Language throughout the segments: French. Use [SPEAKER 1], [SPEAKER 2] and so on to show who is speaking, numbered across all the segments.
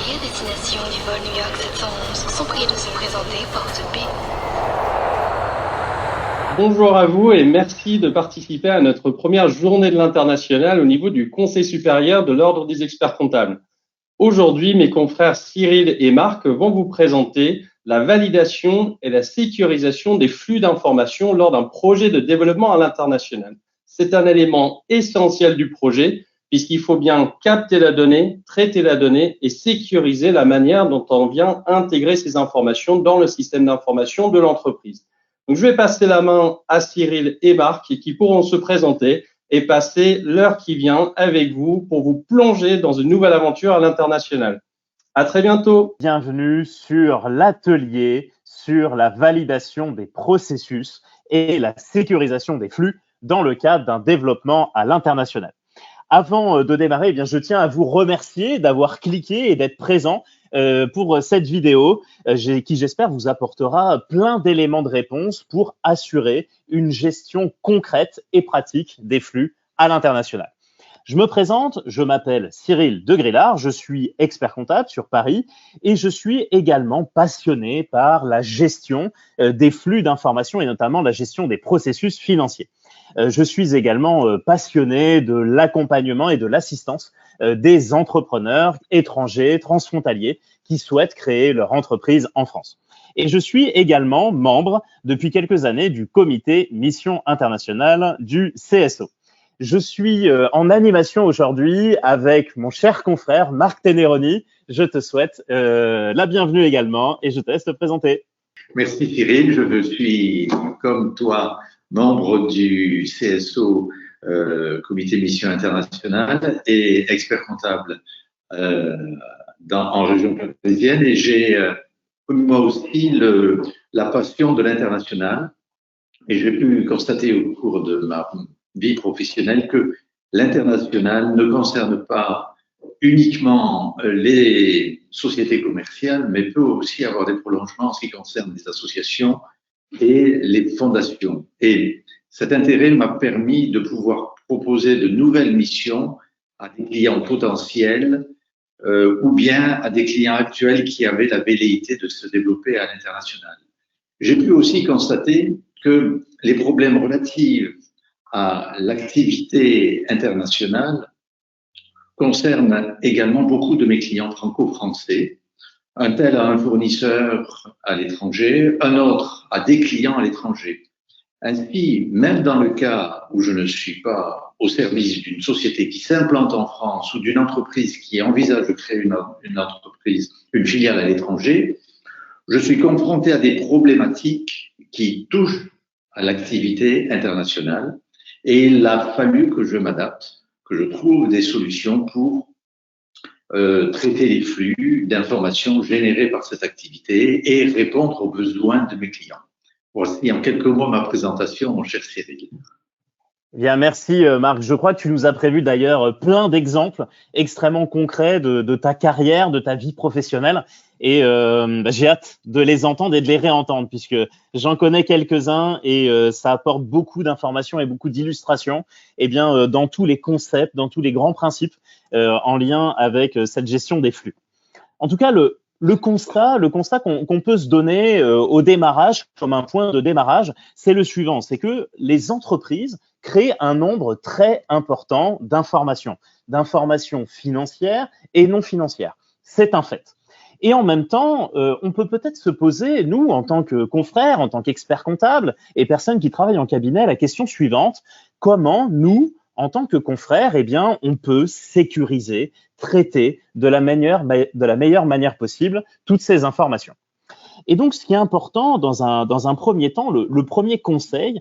[SPEAKER 1] ici à destination du vol New York 711 sont priés de se présenter porte B.
[SPEAKER 2] Bonjour à vous et merci de participer à notre première journée de l'international au niveau du Conseil supérieur de l'Ordre des experts comptables. Aujourd'hui, mes confrères Cyril et Marc vont vous présenter la validation et la sécurisation des flux d'informations lors d'un projet de développement à l'international. C'est un élément essentiel du projet puisqu'il faut bien capter la donnée, traiter la donnée et sécuriser la manière dont on vient intégrer ces informations dans le système d'information de l'entreprise. Donc, je vais passer la main à Cyril et Marc qui pourront se présenter et passer l'heure qui vient avec vous pour vous plonger dans une nouvelle aventure à l'international. À très bientôt.
[SPEAKER 3] Bienvenue sur l'atelier sur la validation des processus et la sécurisation des flux dans le cadre d'un développement à l'international. Avant de démarrer, je tiens à vous remercier d'avoir cliqué et d'être présent pour cette vidéo qui, j'espère, vous apportera plein d'éléments de réponse pour assurer une gestion concrète et pratique des flux à l'international. Je me présente, je m'appelle Cyril de Grillard, je suis expert comptable sur Paris et je suis également passionné par la gestion des flux d'informations et notamment la gestion des processus financiers. Je suis également passionné de l'accompagnement et de l'assistance des entrepreneurs étrangers, transfrontaliers qui souhaitent créer leur entreprise en France. Et je suis également membre depuis quelques années du comité Mission Internationale du CSO. Je suis en animation aujourd'hui avec mon cher confrère Marc Teneroni. Je te souhaite la bienvenue également et je te laisse te présenter.
[SPEAKER 4] Merci Cyril, je suis comme toi membre du CSO, Comité Mission Internationale et expert comptable en région parisienne et j'ai comme moi aussi la passion de l'international et j'ai pu constater au cours de ma vie professionnelle que l'international ne concerne pas uniquement les sociétés commerciales, mais peut aussi avoir des prolongements en ce qui concerne les associations et les fondations. Et cet intérêt m'a permis de pouvoir proposer de nouvelles missions à des clients potentiels ou bien à des clients actuels qui avaient la velléité de se développer à l'international. J'ai pu aussi constater que les problèmes relatifs à l'activité internationale concernent également beaucoup de mes clients franco-français. Un tel a un fournisseur à l'étranger, un autre a des clients à l'étranger. Ainsi, même dans le cas où je ne suis pas au service d'une société qui s'implante en France ou d'une entreprise qui envisage de créer une entreprise, une filiale à l'étranger, je suis confronté à des problématiques qui touchent à l'activité internationale et il a fallu que je m'adapte, que je trouve des solutions pour traiter les flux d'informations générés par cette activité et répondre aux besoins de mes clients. Voici en quelques mots ma présentation, mon cher Cyril.
[SPEAKER 3] Bien, merci Marc. Je crois que tu nous as prévu d'ailleurs plein d'exemples extrêmement concrets de ta carrière, de ta vie professionnelle. Et j'ai hâte de les entendre et de les réentendre puisque j'en connais quelques-uns et ça apporte beaucoup d'informations et beaucoup d'illustrations dans tous les concepts, dans tous les grands principes en lien avec cette gestion des flux. En tout cas, le constat qu'on peut se donner au démarrage, comme un point de démarrage, c'est le suivant, c'est que les entreprises créent un nombre très important d'informations financières et non financières. C'est un fait. Et en même temps, on peut peut-être se poser, nous, en tant que confrères, en tant qu'experts comptables et personnes qui travaillent en cabinet, la question suivante, comment nous, en tant que confrères, on peut sécuriser, traiter de la meilleure manière possible toutes ces informations. Et donc, ce qui est important dans un premier temps, le premier conseil,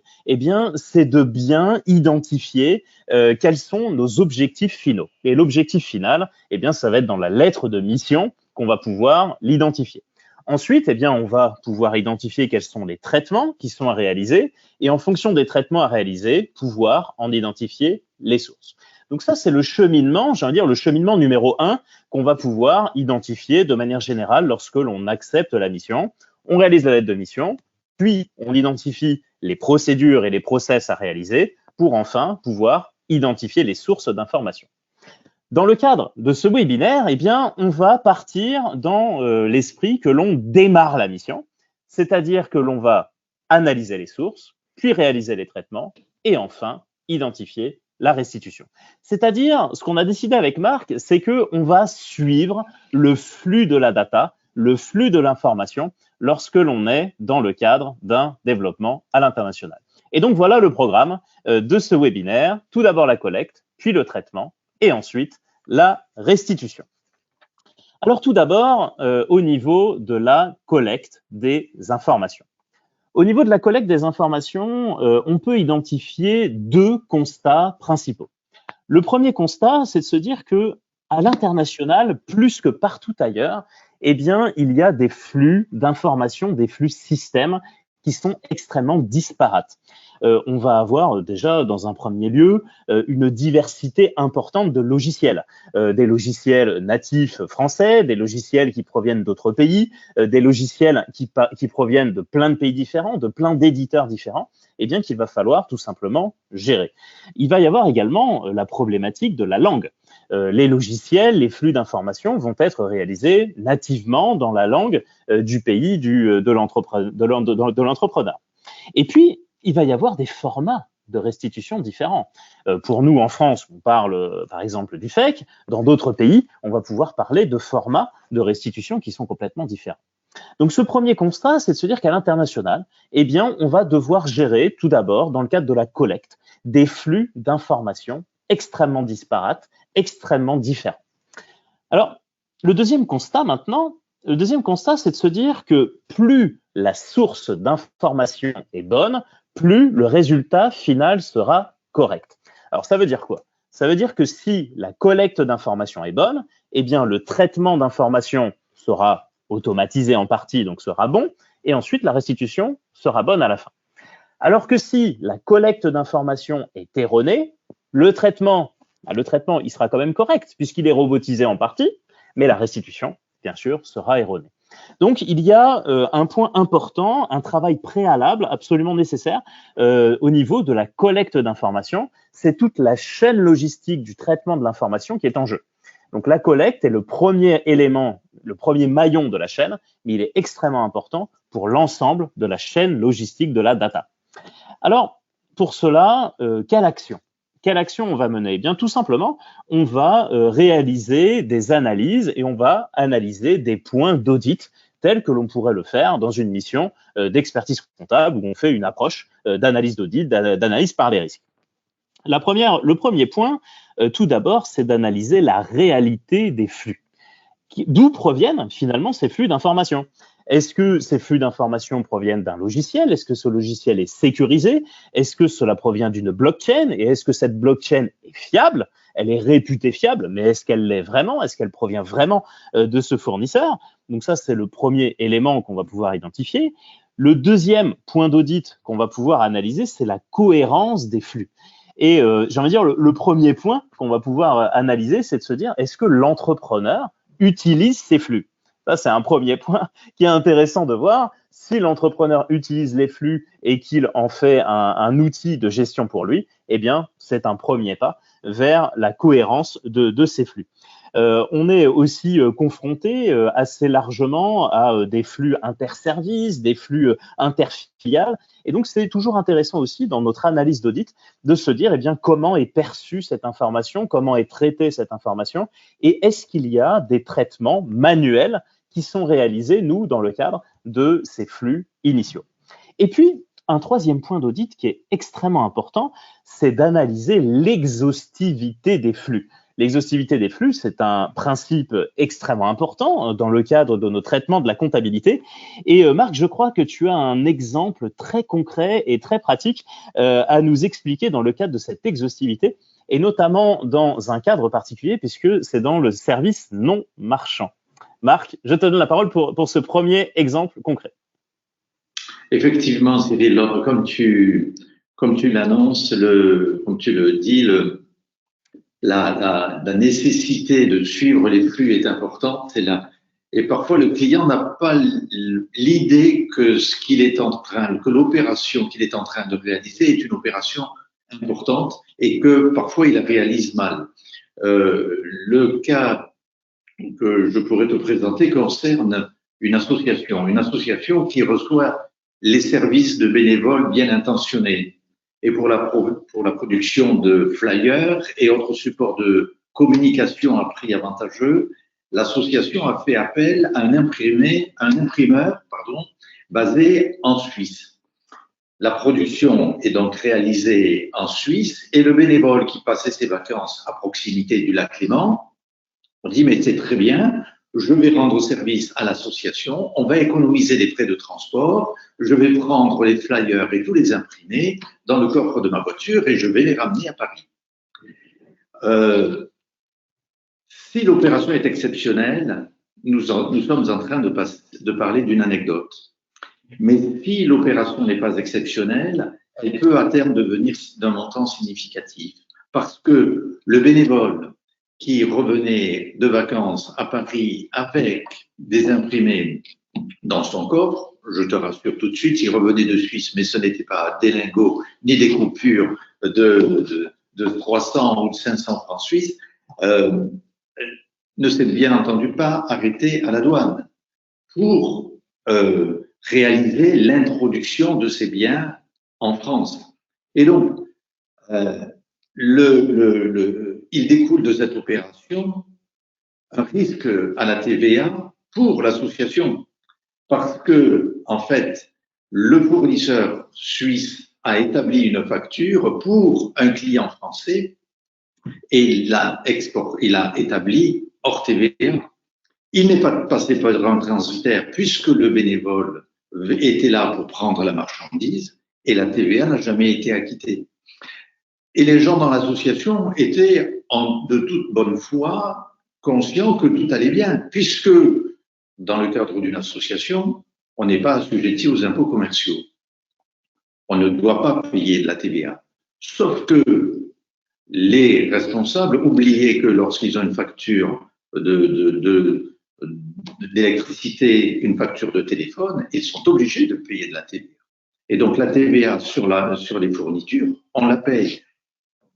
[SPEAKER 3] c'est de bien identifier quels sont nos objectifs finaux. Et l'objectif final, ça va être dans la lettre de mission qu'on va pouvoir l'identifier. Ensuite, on va pouvoir identifier quels sont les traitements qui sont à réaliser et en fonction des traitements à réaliser, pouvoir en identifier les sources. Donc ça, c'est le cheminement, le cheminement numéro 1 qu'on va pouvoir identifier de manière générale lorsque l'on accepte la mission. On réalise la lettre de mission, puis on identifie les procédures et les process à réaliser pour enfin pouvoir identifier les sources d'informations. Dans le cadre de ce webinaire, eh bien, on va partir dans l'esprit que l'on démarre la mission, c'est-à-dire que l'on va analyser les sources, puis réaliser les traitements et enfin identifier la restitution. C'est-à-dire, ce qu'on a décidé avec Marc, c'est qu'on va suivre le flux de la data, le flux de l'information lorsque l'on est dans le cadre d'un développement à l'international. Et donc, voilà le programme de ce webinaire. Tout d'abord la collecte, puis le traitement et ensuite la restitution. Alors tout d'abord, au niveau de la collecte des informations. Au niveau de la collecte des informations, on peut identifier deux constats principaux. Le premier constat, c'est de se dire que à l'international, plus que partout ailleurs, eh bien, il y a des flux d'informations, des flux systèmes qui sont extrêmement disparates. On va avoir déjà, dans un premier lieu, une diversité importante de logiciels. Des logiciels natifs français, des logiciels qui proviennent d'autres pays, des logiciels qui proviennent de plein de pays différents, de plein d'éditeurs différents, et bien qu'il va falloir tout simplement gérer. Il va y avoir également la problématique de la langue. Les logiciels, les flux d'informations vont être réalisés nativement dans la langue du pays de l'entrepreneur. Et puis, il va y avoir des formats de restitution différents. Pour nous, en France, on parle par exemple du FEC. Dans d'autres pays, on va pouvoir parler de formats de restitution qui sont complètement différents. Donc, ce premier constat, c'est de se dire qu'à l'international, eh bien, on va devoir gérer tout d'abord, dans le cadre de la collecte, des flux d'informations extrêmement disparates, extrêmement différents. Alors, le deuxième constat maintenant, c'est de se dire que plus la source d'information est bonne, plus le résultat final sera correct. Alors, ça veut dire quoi? Ça veut dire que si la collecte d'informations est bonne, eh bien, le traitement d'informations sera automatisé en partie, donc sera bon, et ensuite, la restitution sera bonne à la fin. Alors que si la collecte d'informations est erronée, le traitement, il sera quand même correct, puisqu'il est robotisé en partie, mais la restitution, bien sûr, sera erronée. Donc, il y a un point important, un travail préalable absolument nécessaire au niveau de la collecte d'informations. C'est toute la chaîne logistique du traitement de l'information qui est en jeu. Donc, la collecte est le premier élément, le premier maillon de la chaîne, mais il est extrêmement important pour l'ensemble de la chaîne logistique de la data. Alors, pour cela, quelle action on va mener? Eh bien, tout simplement, on va réaliser des analyses et on va analyser des points d'audit tels que l'on pourrait le faire dans une mission d'expertise comptable où on fait une approche d'analyse d'audit, d'analyse par les risques. Le premier point, tout d'abord, c'est d'analyser la réalité des flux. D'où proviennent finalement ces flux d'informations? Est-ce que ces flux d'informations proviennent d'un logiciel? Est-ce que ce logiciel est sécurisé? Est-ce que cela provient d'une blockchain? Et est-ce que cette blockchain est fiable? Elle est réputée fiable, mais est-ce qu'elle l'est vraiment? Est-ce qu'elle provient vraiment de ce fournisseur? Donc ça, c'est le premier élément qu'on va pouvoir identifier. Le deuxième point d'audit qu'on va pouvoir analyser, c'est la cohérence des flux. Et j'ai envie de dire, le premier point qu'on va pouvoir analyser, c'est de se dire, est-ce que l'entrepreneur utilise ces flux? Ça, c'est un premier point qui est intéressant de voir. Si l'entrepreneur utilise les flux et qu'il en fait un outil de gestion pour lui, eh bien, c'est un premier pas vers la cohérence de ces flux. On est aussi confronté assez largement à des flux interservices, des flux interfiliales. Et donc, c'est toujours intéressant aussi dans notre analyse d'audit de se dire, eh bien, comment est perçue cette information, comment est traitée cette information et est-ce qu'il y a des traitements manuels qui sont réalisés, nous, dans le cadre de ces flux initiaux. Et puis, un troisième point d'audit qui est extrêmement important, c'est d'analyser l'exhaustivité des flux. L'exhaustivité des flux, c'est un principe extrêmement important dans le cadre de nos traitements de la comptabilité. Et Marc, je crois que tu as un exemple très concret et très pratique à nous expliquer dans le cadre de cette exhaustivité, et notamment dans un cadre particulier, puisque c'est dans le service non marchand. Marc, je te donne la parole pour ce premier exemple concret.
[SPEAKER 4] Effectivement, Cyril, comme tu l'annonces, comme tu le dis, la nécessité de suivre les flux est importante. Et parfois, le client n'a pas l'idée que l'opération qu'il est en train de réaliser est une opération importante et que parfois il la réalise mal. Le cas que je pourrais te présenter concerne une association qui reçoit les services de bénévoles bien intentionnés. Et pour la production de flyers et autres supports de communication à prix avantageux, l'association a fait appel à un imprimeur, basé en Suisse. La production est donc réalisée en Suisse et le bénévole qui passait ses vacances à proximité du lac Léman, on dit mais c'est très bien, je vais rendre service à l'association, on va économiser les frais de transport, je vais prendre les flyers et tous les imprimer dans le coffre de ma voiture et je vais les ramener à Paris. Si l'opération est exceptionnelle, nous sommes en train de parler d'une anecdote. Mais si l'opération n'est pas exceptionnelle, elle peut à terme devenir d'un montant significatif. Parce que le bénévole qui revenait de vacances à Paris avec des imprimés dans son coffre, je te rassure tout de suite, il revenait de Suisse, mais ce n'était pas des lingots ni des coupures de 300 ou de 500 francs suisses, ne s'est bien entendu pas arrêté à la douane pour réaliser l'introduction de ces biens en France. Et donc, il découle de cette opération un risque à la TVA pour l'association, parce que, en fait, le fournisseur suisse a établi une facture pour un client français et il l'a établi hors TVA. Il n'est pas passé par un transitaire puisque le bénévole était là pour prendre la marchandise et la TVA n'a jamais été acquittée. Et les gens dans l'association étaient de toute bonne foi conscients que tout allait bien, puisque dans le cadre d'une association, on n'est pas assujetti aux impôts commerciaux. On ne doit pas payer de la TVA. Sauf que les responsables oubliaient que lorsqu'ils ont une facture d'électricité, une facture de téléphone, ils sont obligés de payer de la TVA. Et donc la TVA sur les fournitures, on la paye.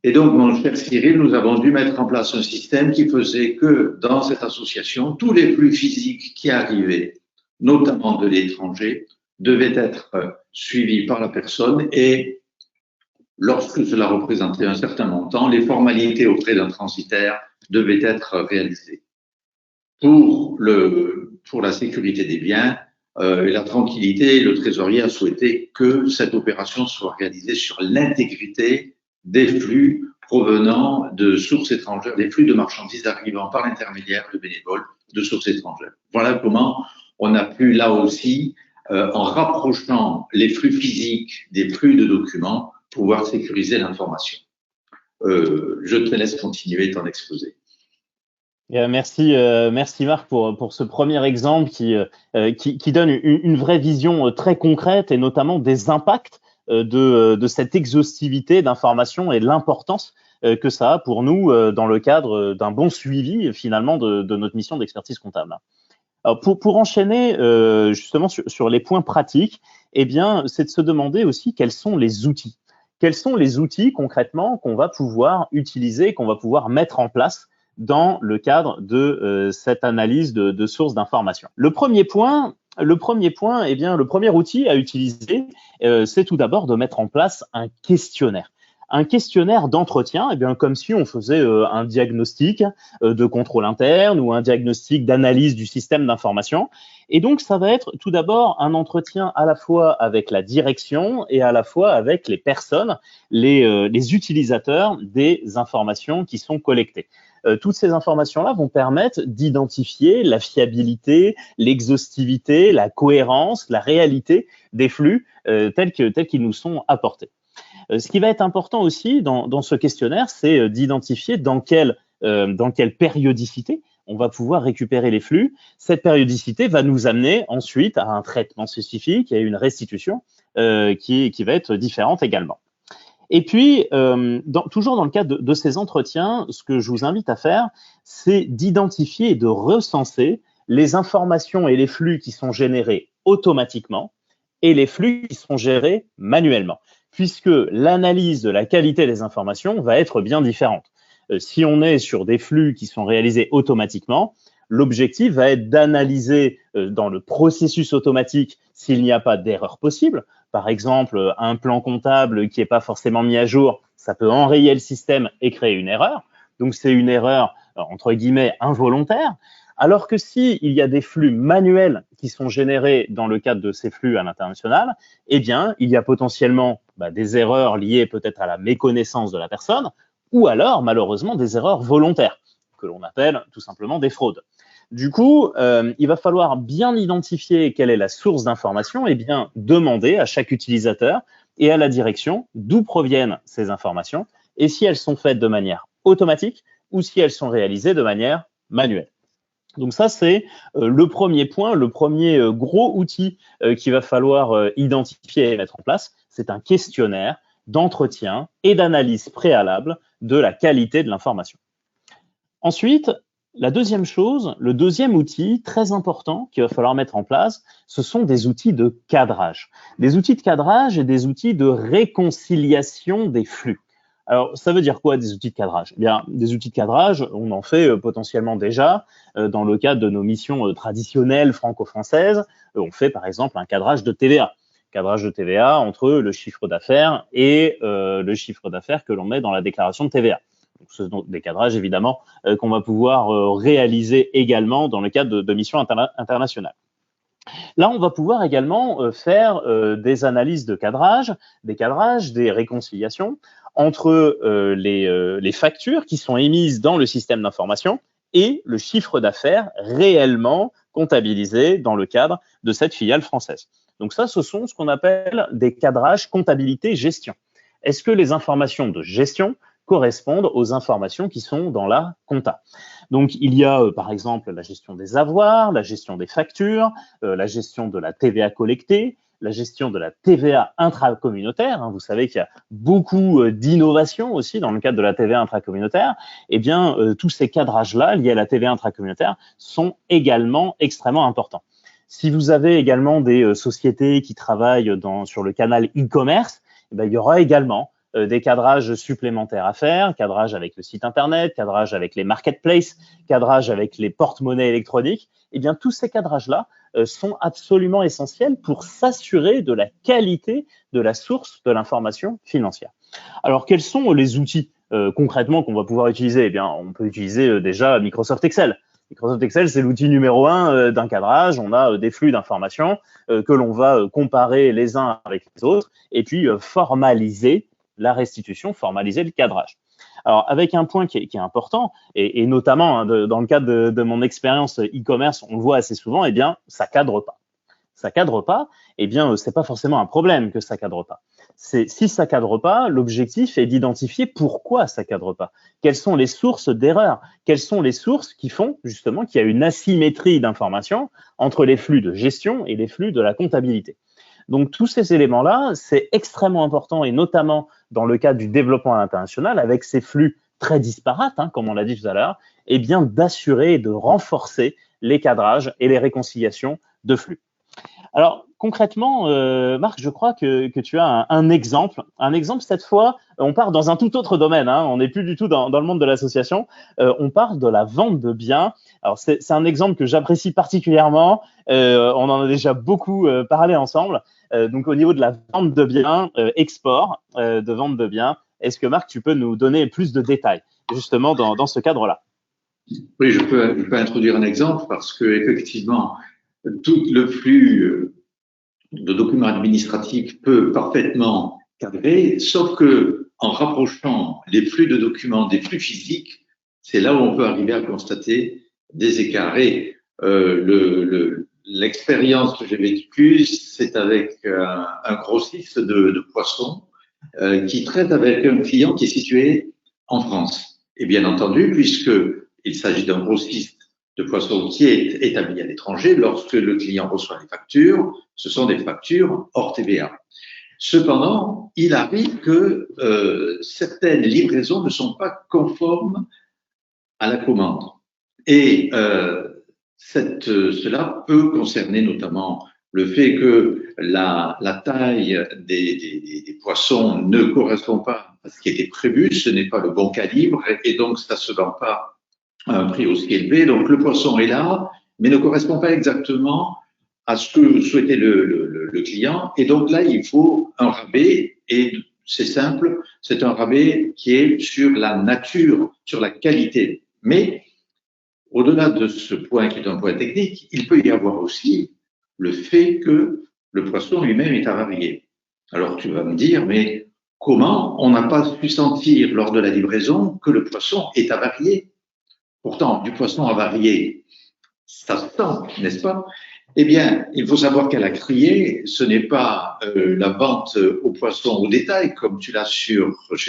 [SPEAKER 4] Et donc, mon cher Cyril, nous avons dû mettre en place un système qui faisait que dans cette association, tous les flux physiques qui arrivaient, notamment de l'étranger, devaient être suivis par la personne et lorsque cela représentait un certain montant, les formalités auprès d'un transitaire devaient être réalisées. Pour la sécurité des biens et la tranquillité, le trésorier a souhaité que cette opération soit réalisée sur l'intégrité des flux provenant de sources étrangères, des flux de marchandises arrivant par l'intermédiaire de bénévoles de sources étrangères. Voilà comment on a pu là aussi, en rapprochant les flux physiques des flux de documents, pouvoir sécuriser l'information. Je te laisse continuer ton exposé.
[SPEAKER 3] Merci Marc pour ce premier exemple qui donne une vraie vision très concrète et notamment des impacts de cette exhaustivité d'informations et de l'importance que ça a pour nous dans le cadre d'un bon suivi finalement de notre mission d'expertise comptable. Alors pour enchaîner justement sur les points pratiques, eh bien, c'est de se demander aussi quels sont les outils. Quels sont les outils concrètement qu'on va pouvoir utiliser, qu'on va pouvoir mettre en place dans le cadre de cette analyse de sources d'informations. Le premier point, eh bien, le premier outil à utiliser, c'est tout d'abord de mettre en place un questionnaire. Un questionnaire d'entretien, eh bien, comme si on faisait un diagnostic de contrôle interne ou un diagnostic d'analyse du système d'information. Et donc, ça va être tout d'abord un entretien à la fois avec la direction et à la fois avec les personnes, les utilisateurs des informations qui sont collectées. Toutes ces informations-là vont permettre d'identifier la fiabilité, l'exhaustivité, la cohérence, la réalité des flux tels qu'ils nous sont apportés. Ce qui va être important aussi dans ce questionnaire, c'est d'identifier dans quelle périodicité on va pouvoir récupérer les flux. Cette périodicité va nous amener ensuite à un traitement spécifique et à une restitution qui va être différente également. Et puis, toujours dans le cadre de ces entretiens, ce que je vous invite à faire, c'est d'identifier et de recenser les informations et les flux qui sont générés automatiquement et les flux qui sont gérés manuellement, puisque l'analyse de la qualité des informations va être bien différente. Si on est sur des flux qui sont réalisés automatiquement, l'objectif va être d'analyser dans le processus automatique s'il n'y a pas d'erreur possible. Par exemple, un plan comptable qui n'est pas forcément mis à jour, ça peut enrayer le système et créer une erreur. Donc, c'est une erreur, entre guillemets, involontaire. Alors que si il y a des flux manuels qui sont générés dans le cadre de ces flux à l'international, eh bien, il y a potentiellement des erreurs liées peut-être à la méconnaissance de la personne ou alors, malheureusement, des erreurs volontaires que l'on appelle tout simplement des fraudes. Du coup, il va falloir bien identifier quelle est la source d'information et bien demander à chaque utilisateur et à la direction d'où proviennent ces informations et si elles sont faites de manière automatique ou si elles sont réalisées de manière manuelle. Donc ça, c'est le premier point, le premier gros outil qu'il va falloir identifier et mettre en place. C'est un questionnaire d'entretien et d'analyse préalable de la qualité de l'information. Ensuite, la deuxième chose, le deuxième outil très important qu'il va falloir mettre en place, ce sont des outils de cadrage. Des outils de cadrage et des outils de réconciliation des flux. Alors, ça veut dire quoi des outils de cadrage? Eh bien, des outils de cadrage, on en fait potentiellement déjà dans le cadre de nos missions traditionnelles franco-françaises. On fait par exemple un cadrage de TVA. Cadrage de TVA entre le chiffre d'affaires et le chiffre d'affaires que l'on met dans la déclaration de TVA. Donc, ce sont des cadrages évidemment qu'on va pouvoir réaliser également dans le cadre de missions internationales. Là, on va pouvoir également faire des analyses de cadrage, des réconciliations entre les factures qui sont émises dans le système d'information et le chiffre d'affaires réellement comptabilisé dans le cadre de cette filiale française. Donc ça, ce sont ce qu'on appelle des cadrages comptabilité-gestion. Est-ce que les informations de gestion correspondent aux informations qui sont dans la compta? Donc, il y a par exemple la gestion des avoirs, la gestion des factures, la gestion de la TVA collectée, la gestion de la TVA intracommunautaire. Vous savez qu'il y a beaucoup d'innovations aussi dans le cadre de la TVA intracommunautaire. Eh bien, tous ces cadrages-là liés à la TVA intracommunautaire sont également extrêmement importants. Si vous avez également des sociétés qui travaillent sur le canal e-commerce, eh bien, il y aura également des cadrages supplémentaires à faire, cadrage avec le site internet, cadrage avec les marketplaces, cadrage avec les porte-monnaies électroniques. Eh bien, tous ces cadrages-là sont absolument essentiels pour s'assurer de la qualité de la source de l'information financière. Alors, quels sont les outils concrètement qu'on va pouvoir utiliser? Eh bien, on peut utiliser déjà Microsoft Excel. Microsoft Excel, c'est l'outil numéro 1 d'un cadrage. On a des flux d'informations que l'on va comparer les uns avec les autres et puis formaliser la restitution, formaliser le cadrage. Alors, avec un point qui est important, et notamment dans le cadre de mon expérience e-commerce, on le voit assez souvent, eh bien, ça cadre pas. Ça cadre pas, eh bien, c'est pas forcément un problème que ça cadre pas. Si ça cadre pas, l'objectif est d'identifier pourquoi ça cadre pas. Quelles sont les sources d'erreur? Quelles sont les sources qui font justement qu'il y a une asymétrie d'informations entre les flux de gestion et les flux de la comptabilité? Donc, tous ces éléments-là, c'est extrêmement important et notamment dans le cadre du développement à l'international avec ces flux très disparates, comme on l'a dit tout à l'heure, eh bien, d'assurer et de renforcer les cadrages et les réconciliations de flux. Alors, concrètement, Marc, je crois que tu as un exemple. Un exemple, cette fois, on part dans un tout autre domaine. On n'est plus du tout dans le monde de l'association. On parle de la vente de biens. Alors, c'est un exemple que j'apprécie particulièrement. On en a déjà beaucoup parlé ensemble. Donc, au niveau de la vente de biens, export de vente de biens, est-ce que, Marc, tu peux nous donner plus de détails, justement, dans ce cadre-là?
[SPEAKER 4] Oui, je peux introduire un exemple parce que effectivement, tout le flux de documents administratifs peut parfaitement cadrer, sauf que en rapprochant les flux de documents des flux physiques, c'est là où on peut arriver à constater des écarts. Et l'expérience que j'ai vécue, c'est avec un grossiste de poissons qui traite avec un client qui est situé en France. Et bien entendu, puisque il s'agit d'un grossiste de poissons qui est établi à l'étranger, lorsque le client reçoit les factures, ce sont des factures hors TVA. Cependant, il arrive que certaines livraisons ne sont pas conformes à la commande. Et cela peut concerner notamment le fait que la taille des poissons ne correspond pas ce qui était prévu, ce n'est pas le bon calibre et donc ça se vend pas à un prix aussi élevé. Donc le poisson est là, mais ne correspond pas exactement à ce que souhaitait le client. Et donc là, il faut un rabais et c'est simple, c'est un rabais qui est sur la nature, sur la qualité. Mais au-delà de ce point qui est un point technique, il peut y avoir aussi le fait que le poisson lui-même est avarié. Alors tu vas me dire, mais comment on n'a pas pu sentir lors de la livraison que le poisson est avarié? Pourtant, du poisson avarié, ça se sent, n'est-ce pas? Eh bien, il faut savoir qu'à la criée, ce n'est pas la vente au poisson au détail, comme tu l'as chez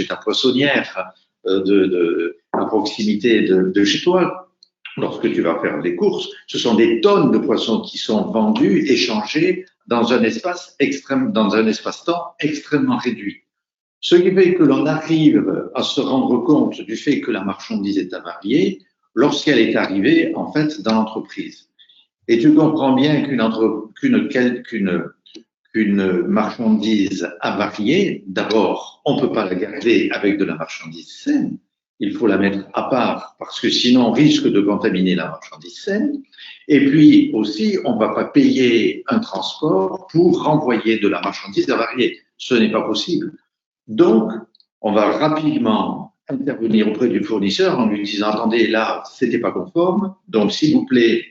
[SPEAKER 4] ta poissonnière à proximité de chez toi. Lorsque tu vas faire des courses, ce sont des tonnes de poissons qui sont vendus, échangés dans un espace-temps extrêmement réduit. Ce qui fait que l'on arrive à se rendre compte du fait que la marchandise est avariée lorsqu'elle est arrivée, en fait, dans l'entreprise. Et tu comprends bien qu'une marchandise avariée, d'abord, on ne peut pas la garder avec de la marchandise saine. Il faut la mettre à part parce que sinon on risque de contaminer la marchandise saine. Et puis aussi, on ne va pas payer un transport pour renvoyer de la marchandise avariée. Ce n'est pas possible. Donc, on va rapidement intervenir auprès du fournisseur en lui disant, attendez, là, c'était pas conforme. Donc, s'il vous plaît,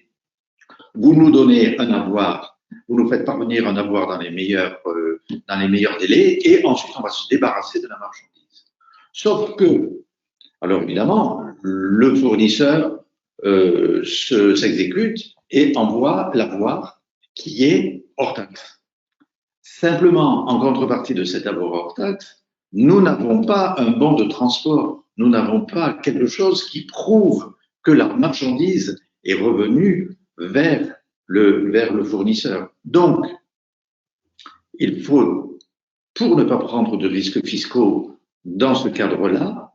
[SPEAKER 4] vous nous donnez un avoir, vous nous faites parvenir un avoir dans les meilleurs délais et ensuite on va se débarrasser de la marchandise. Sauf que, alors évidemment, le fournisseur s'exécute et envoie l'avoir qui est hors taxe. Simplement, en contrepartie de cet avoir hors taxe, nous n'avons pas un bon de transport, nous n'avons pas quelque chose qui prouve que la marchandise est revenue vers le fournisseur. Donc, il faut, pour ne pas prendre de risques fiscaux dans ce cadre-là,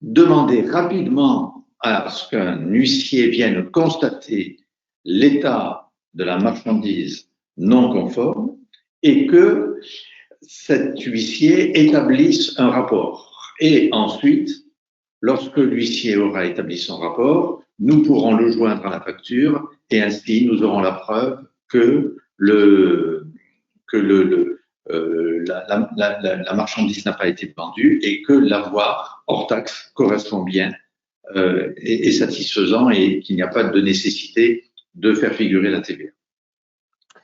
[SPEAKER 4] demander rapidement à ce qu'un huissier vienne constater l'état de la marchandise non conforme et que cet huissier établisse un rapport. Et ensuite, lorsque l'huissier aura établi son rapport, nous pourrons le joindre à la facture et ainsi nous aurons la preuve que la marchandise n'a pas été vendue et que l'avoir hors taxe correspond bien et satisfaisant et qu'il n'y a pas de nécessité de faire figurer la TVA.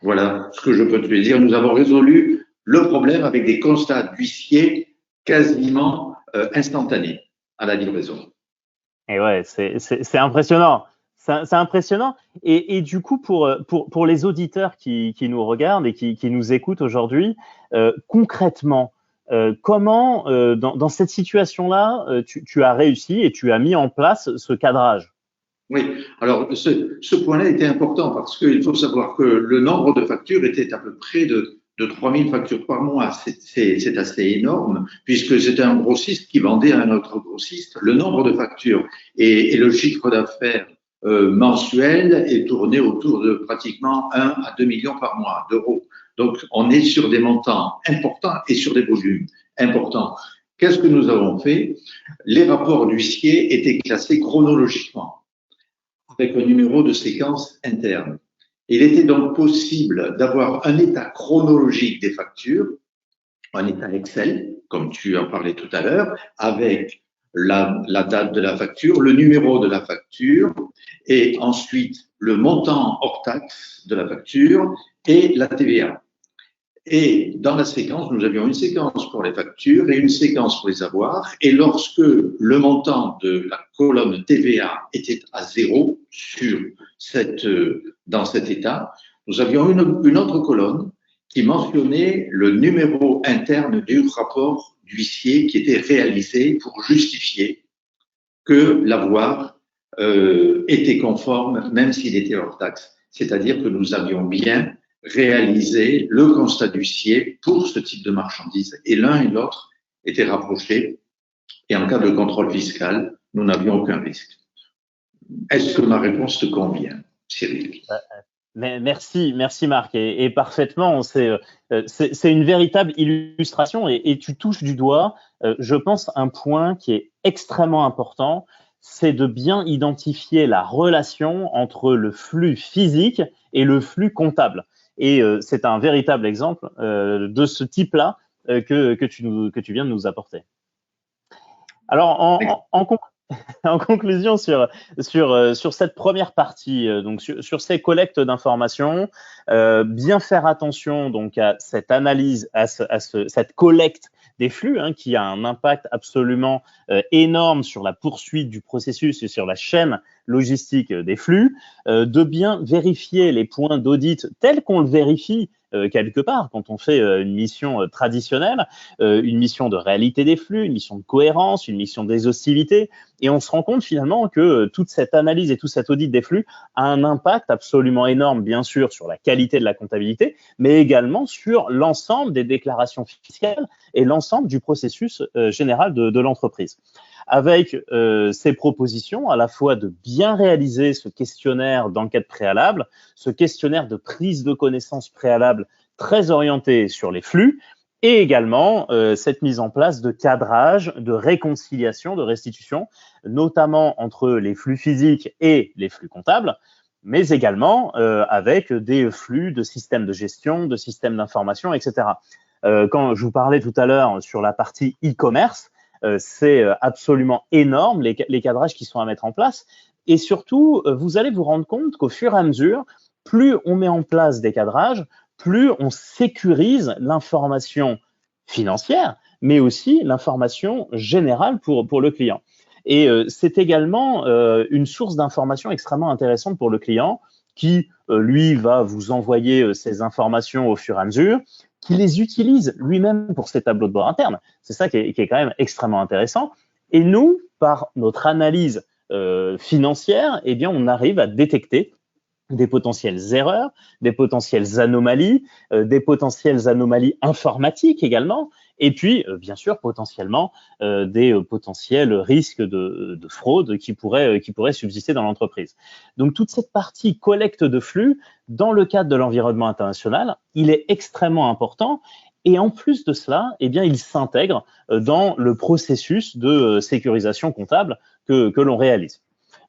[SPEAKER 4] Voilà ce que je peux te dire. Nous avons résolu le problème avec des constats d'huissier quasiment instantanés à la livraison.
[SPEAKER 3] Et ouais, c'est impressionnant. C'est impressionnant. Et du coup, pour les auditeurs qui nous regardent et qui nous écoutent aujourd'hui, concrètement, comment, dans cette situation-là, tu as réussi et tu as mis en place ce cadrage?
[SPEAKER 4] Oui, alors ce point-là était important parce qu'il faut savoir que le nombre de factures était à peu près de 3000 factures par mois. C'est assez énorme puisque c'était un grossiste qui vendait à un autre grossiste. Le nombre de factures et le chiffre d'affaires mensuel est tourné autour de pratiquement 1 à 2 millions par mois d'euros. Donc, on est sur des montants importants et sur des volumes importants. Qu'est-ce que nous avons fait? Les rapports d'huissier étaient classés chronologiquement avec un numéro de séquence interne. Il était donc possible d'avoir un état chronologique des factures, un état Excel, comme tu en parlais tout à l'heure, avec la date de la facture, le numéro de la facture, et ensuite le montant hors taxe de la facture et la TVA. Et dans la séquence, nous avions une séquence pour les factures et une séquence pour les avoirs. Et lorsque le montant de la colonne TVA était à 0 dans cet état, nous avions une autre colonne qui mentionnait le numéro interne du rapport d'huissier qui était réalisé pour justifier que l'avoir était conforme, même s'il était hors taxe. C'est-à-dire que nous avions bien réaliser le constat d'huissier pour ce type de marchandise. Et l'un et l'autre étaient rapprochés. Et en cas de contrôle fiscal, nous n'avions aucun risque. Est-ce que ma réponse te convient, Cyril?
[SPEAKER 3] Merci Marc, et parfaitement, c'est une véritable illustration et tu touches du doigt, je pense, un point qui est extrêmement important, c'est de bien identifier la relation entre le flux physique et le flux comptable. Et c'est un véritable exemple de ce type-là que tu viens de nous apporter. Alors, en conclusion sur cette première partie, donc sur ces collectes d'informations, bien faire attention donc à cette analyse, cette collecte des flux qui a un impact absolument énorme sur la poursuite du processus et sur la chaîne logistique des flux, de bien vérifier les points d'audit tels qu'on le vérifie quelque part quand on fait une mission traditionnelle, une mission de réalité des flux, une mission de cohérence, une mission d'exhaustivité. Et on se rend compte finalement que toute cette analyse et tout cet audit des flux a un impact absolument énorme, bien sûr, sur la qualité de la comptabilité, mais également sur l'ensemble des déclarations fiscales et l'ensemble du processus général de l'entreprise. Avec ces propositions, à la fois de bien réaliser ce questionnaire d'enquête préalable, ce questionnaire de prise de connaissance préalable très orienté sur les flux, et également cette mise en place de cadrage, de réconciliation, de restitution, notamment entre les flux physiques et les flux comptables, mais également avec des flux de systèmes de gestion, de systèmes d'information, etc. Quand je vous parlais tout à l'heure sur la partie e-commerce, c'est absolument énorme les cadrages qui sont à mettre en place. Et surtout, vous allez vous rendre compte qu'au fur et à mesure, plus on met en place des cadrages, plus on sécurise l'information financière, mais aussi l'information générale pour le client. Et c'est également une source d'information extrêmement intéressante pour le client qui, lui, va vous envoyer ces informations au fur et à mesure, qui les utilise lui-même pour ses tableaux de bord internes. C'est ça qui est quand même extrêmement intéressant. Et nous, par notre analyse financière, eh bien, on arrive à détecter des potentielles erreurs, des potentielles anomalies informatiques également, et puis, bien sûr, potentiellement, des potentiels risques de fraude qui pourraient subsister dans l'entreprise. Donc, toute cette partie collecte de flux, dans le cadre de l'environnement international, il est extrêmement important. Et en plus de cela, eh bien, il s'intègre dans le processus de sécurisation comptable que l'on réalise.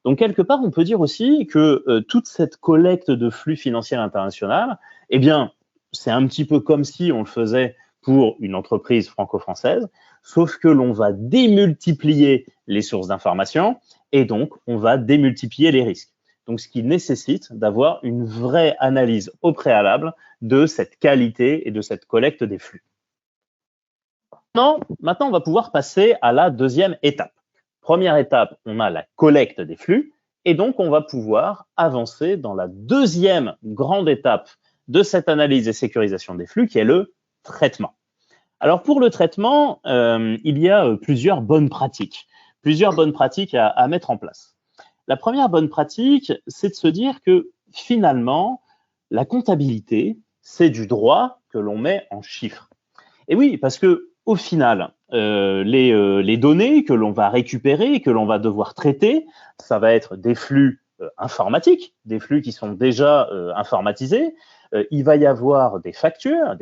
[SPEAKER 3] Donc, quelque part, on peut dire aussi que toute cette collecte de flux financiers international, eh bien, c'est un petit peu comme si on le faisait pour une entreprise franco-française, sauf que l'on va démultiplier les sources d'information et donc on va démultiplier les risques. Donc, ce qui nécessite d'avoir une vraie analyse au préalable de cette qualité et de cette collecte des flux. Maintenant, on va pouvoir passer à la deuxième étape. Première étape, on a la collecte des flux et donc on va pouvoir avancer dans la deuxième grande étape de cette analyse et sécurisation des flux qui est le traitement. Alors pour le traitement, il y a plusieurs bonnes pratiques à mettre en place. La première bonne pratique, c'est de se dire que finalement, la comptabilité, c'est du droit que l'on met en chiffres. Et oui, parce que au final, les données que l'on va récupérer, que l'on va devoir traiter, ça va être des flux informatiques, des flux qui sont déjà informatisés. Il va y avoir des factures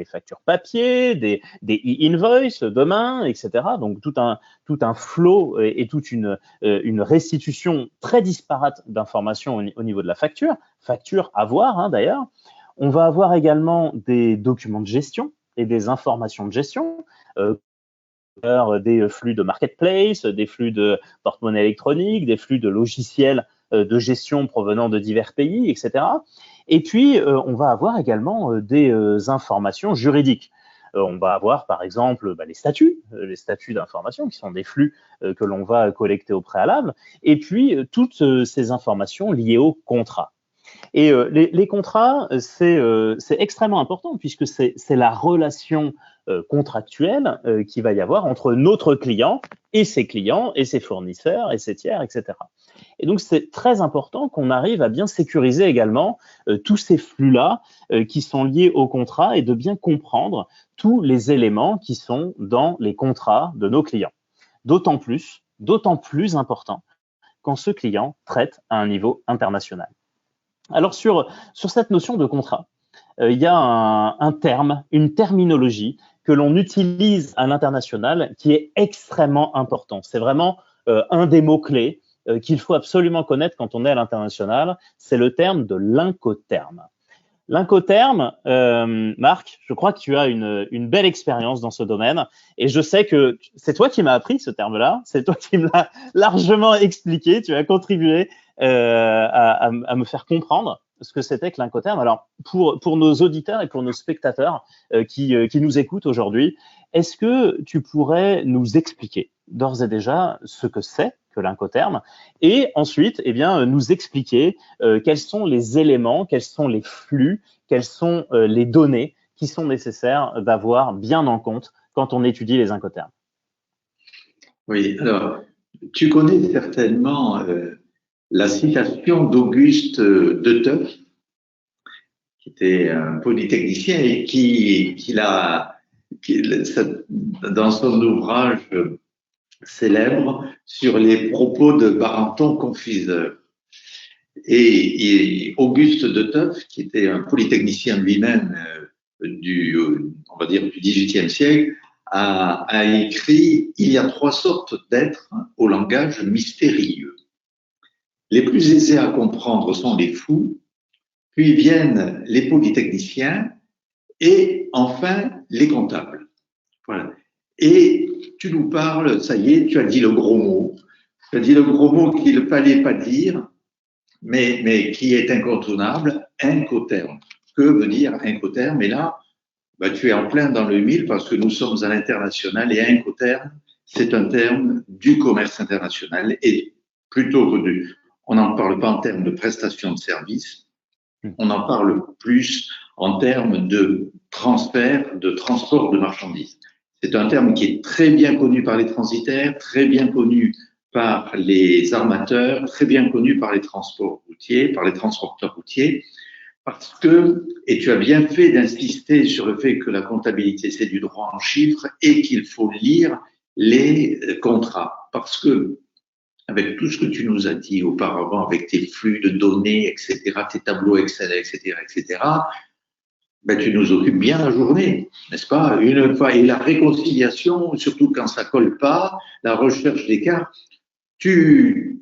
[SPEAKER 3] papier, des e-invoices demain, etc. Donc tout un flow et toute une restitution très disparate d'informations au niveau de la facture à voir d'ailleurs. On va avoir également des documents de gestion et des informations de gestion, des flux de marketplace, des flux de porte-monnaie électronique, des flux de logiciels de gestion provenant de divers pays, etc. Et puis, on va avoir également des informations juridiques. On va avoir, par exemple, les statuts d'information, qui sont des flux que l'on va collecter au préalable, et puis toutes ces informations liées au contrat. Et les contrats, c'est extrêmement important puisque c'est la relation contractuelle qu'il va y avoir entre notre client et ses fournisseurs et ses tiers, etc. Et donc, c'est très important qu'on arrive à bien sécuriser également tous ces flux-là qui sont liés au contrat et de bien comprendre tous les éléments qui sont dans les contrats de nos clients. D'autant plus important quand ce client traite à un niveau international. Alors sur cette notion de contrat, il y a un terme, une terminologie que l'on utilise à l'international qui est extrêmement important. C'est vraiment un des mots-clés qu'il faut absolument connaître quand on est à l'international, c'est le terme de l'incoterm. L'incoterm, Marc, je crois que tu as une belle expérience dans ce domaine et je sais que c'est toi qui m'as appris ce terme-là, c'est toi qui me l'as largement expliqué, tu as contribué à me faire comprendre ce que c'était que l'incoterm. Alors, pour nos auditeurs et pour nos spectateurs qui nous écoutent aujourd'hui, est-ce que tu pourrais nous expliquer d'ores et déjà ce que c'est que l'incoterm et ensuite, eh bien, nous expliquer quels sont les éléments, quels sont les flux, quelles sont les données qui sont nécessaires d'avoir bien en compte quand on étudie les incoterms.
[SPEAKER 4] Oui, alors, tu connais certainement la citation d'Auguste de Theuff, qui était un polytechnicien et dans son ouvrage célèbre sur les propos de Barenton, confiseur. Et Auguste de Theuff, qui était un polytechnicien lui-même on va dire, du XVIIIe siècle, a écrit « Il y a trois sortes d'êtres au langage mystérieux. Les plus aisés à comprendre sont les fous, puis viennent les polytechniciens et enfin les comptables. » Voilà. Et tu nous parles, ça y est, tu as dit le gros mot. Tu as dit le gros mot qu'il ne fallait pas dire, mais qui est incontournable, incoterm. Que veut dire incoterm? Et là, tu es en plein dans le mille parce que nous sommes à l'international et incoterm, c'est un terme du commerce international et plutôt que on n'en parle pas en termes de prestation de services, on en parle plus en termes de transfert, de transport de marchandises. C'est un terme qui est très bien connu par les transitaires, très bien connu par les armateurs, très bien connu par les transports routiers, par les transporteurs routiers, parce que, et tu as bien fait d'insister sur le fait que la comptabilité, c'est du droit en chiffres et qu'il faut lire les contrats. Parce que, avec tout ce que tu nous as dit auparavant, avec tes flux de données, etc., tes tableaux Excel, etc., tu nous occupes bien la journée, n'est-ce pas? Une fois, et la réconciliation, surtout quand ça colle pas, la recherche d'écart, tu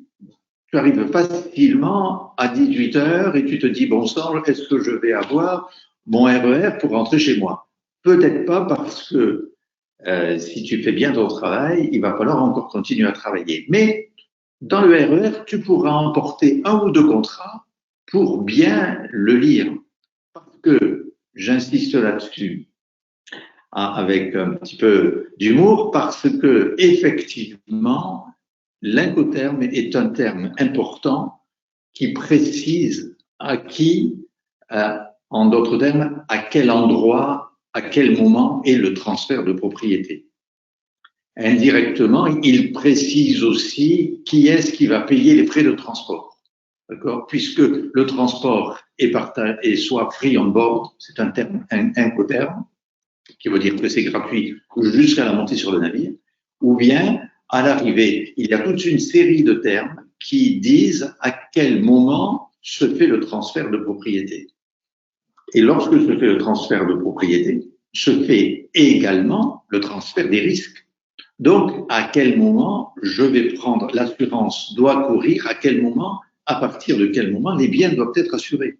[SPEAKER 4] arrives facilement à 18 heures et tu te dis, bon sang, est-ce que je vais avoir mon RER pour rentrer chez moi? Peut-être pas parce que si tu fais bien ton travail, il va falloir encore continuer à travailler. Mais dans le RER, tu pourras emporter un ou deux contrats pour bien le lire. Parce que, j'insiste là-dessus, avec un petit peu d'humour, parce que effectivement, l'incoterm est un terme important qui précise à qui, en d'autres termes, à quel endroit, à quel moment est le transfert de propriété. Indirectement, il précise aussi qui est-ce qui va payer les frais de transport. D'accord? Puisque le transport est soit free on board, c'est un terme incoterm, qui veut dire que c'est gratuit jusqu'à la montée sur le navire, ou bien à l'arrivée. Il y a toute une série de termes qui disent à quel moment se fait le transfert de propriété. Et lorsque se fait le transfert de propriété, se fait également le transfert des risques. Donc, à quel moment je vais prendre, l'assurance doit courir, à quel moment, à partir de quel moment les biens doivent être assurés.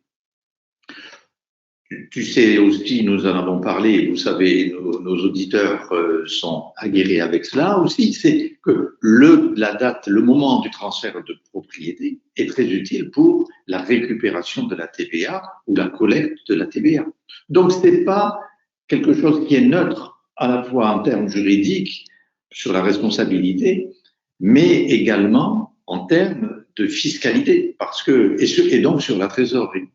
[SPEAKER 4] Tu sais aussi, nous en avons parlé, vous savez, nos auditeurs sont aguerris avec cela aussi, c'est que la date, le moment du transfert de propriété est très utile pour la récupération de la TVA ou la collecte de la TVA. Donc, c'est pas quelque chose qui est neutre à la fois en termes juridiques sur la responsabilité, mais également en termes de fiscalité, parce que, et donc sur la trésorerie.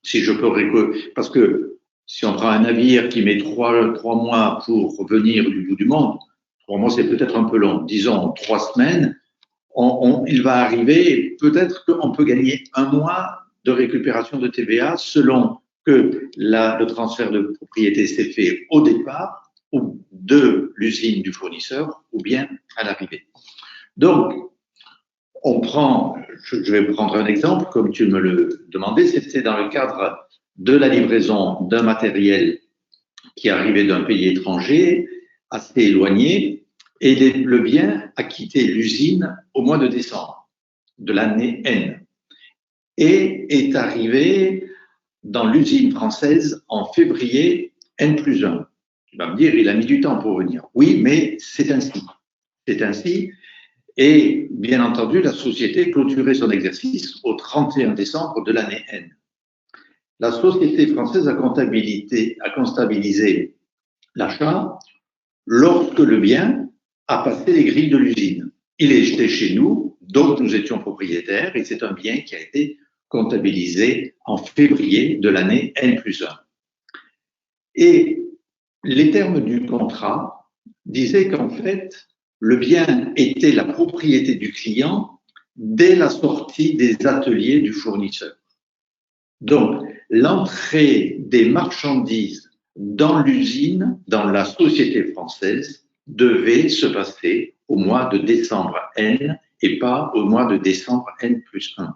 [SPEAKER 4] Si je peux, parce que si on prend un navire qui met trois mois pour revenir du bout du monde, 3 mois c'est peut-être un peu long, disons 3 semaines, il va arriver, peut-être qu'on peut gagner 1 mois de récupération de TVA selon que le transfert de propriété s'est fait au départ ou de l'usine du fournisseur ou bien à l'arrivée. Donc, Je vais prendre un exemple, comme tu me le demandais, c'était dans le cadre de la livraison d'un matériel qui arrivait d'un pays étranger, assez éloigné, et le bien a quitté l'usine au mois de décembre de l'année N et est arrivé dans l'usine française en février N+1. Tu vas me dire, il a mis du temps pour venir. Oui, mais c'est ainsi. C'est ainsi. Et bien entendu, la société clôturait son exercice au 31 décembre de l'année N. La société française a comptabilisé l'achat lorsque le bien a passé les grilles de l'usine. Il est jeté chez nous, donc nous étions propriétaires, et c'est un bien qui a été comptabilisé en février de l'année N+1. Et les termes du contrat disaient qu'en fait, le bien était la propriété du client dès la sortie des ateliers du fournisseur. Donc, l'entrée des marchandises dans l'usine, dans la société française, devait se passer au mois de décembre N et pas au mois de décembre N+1.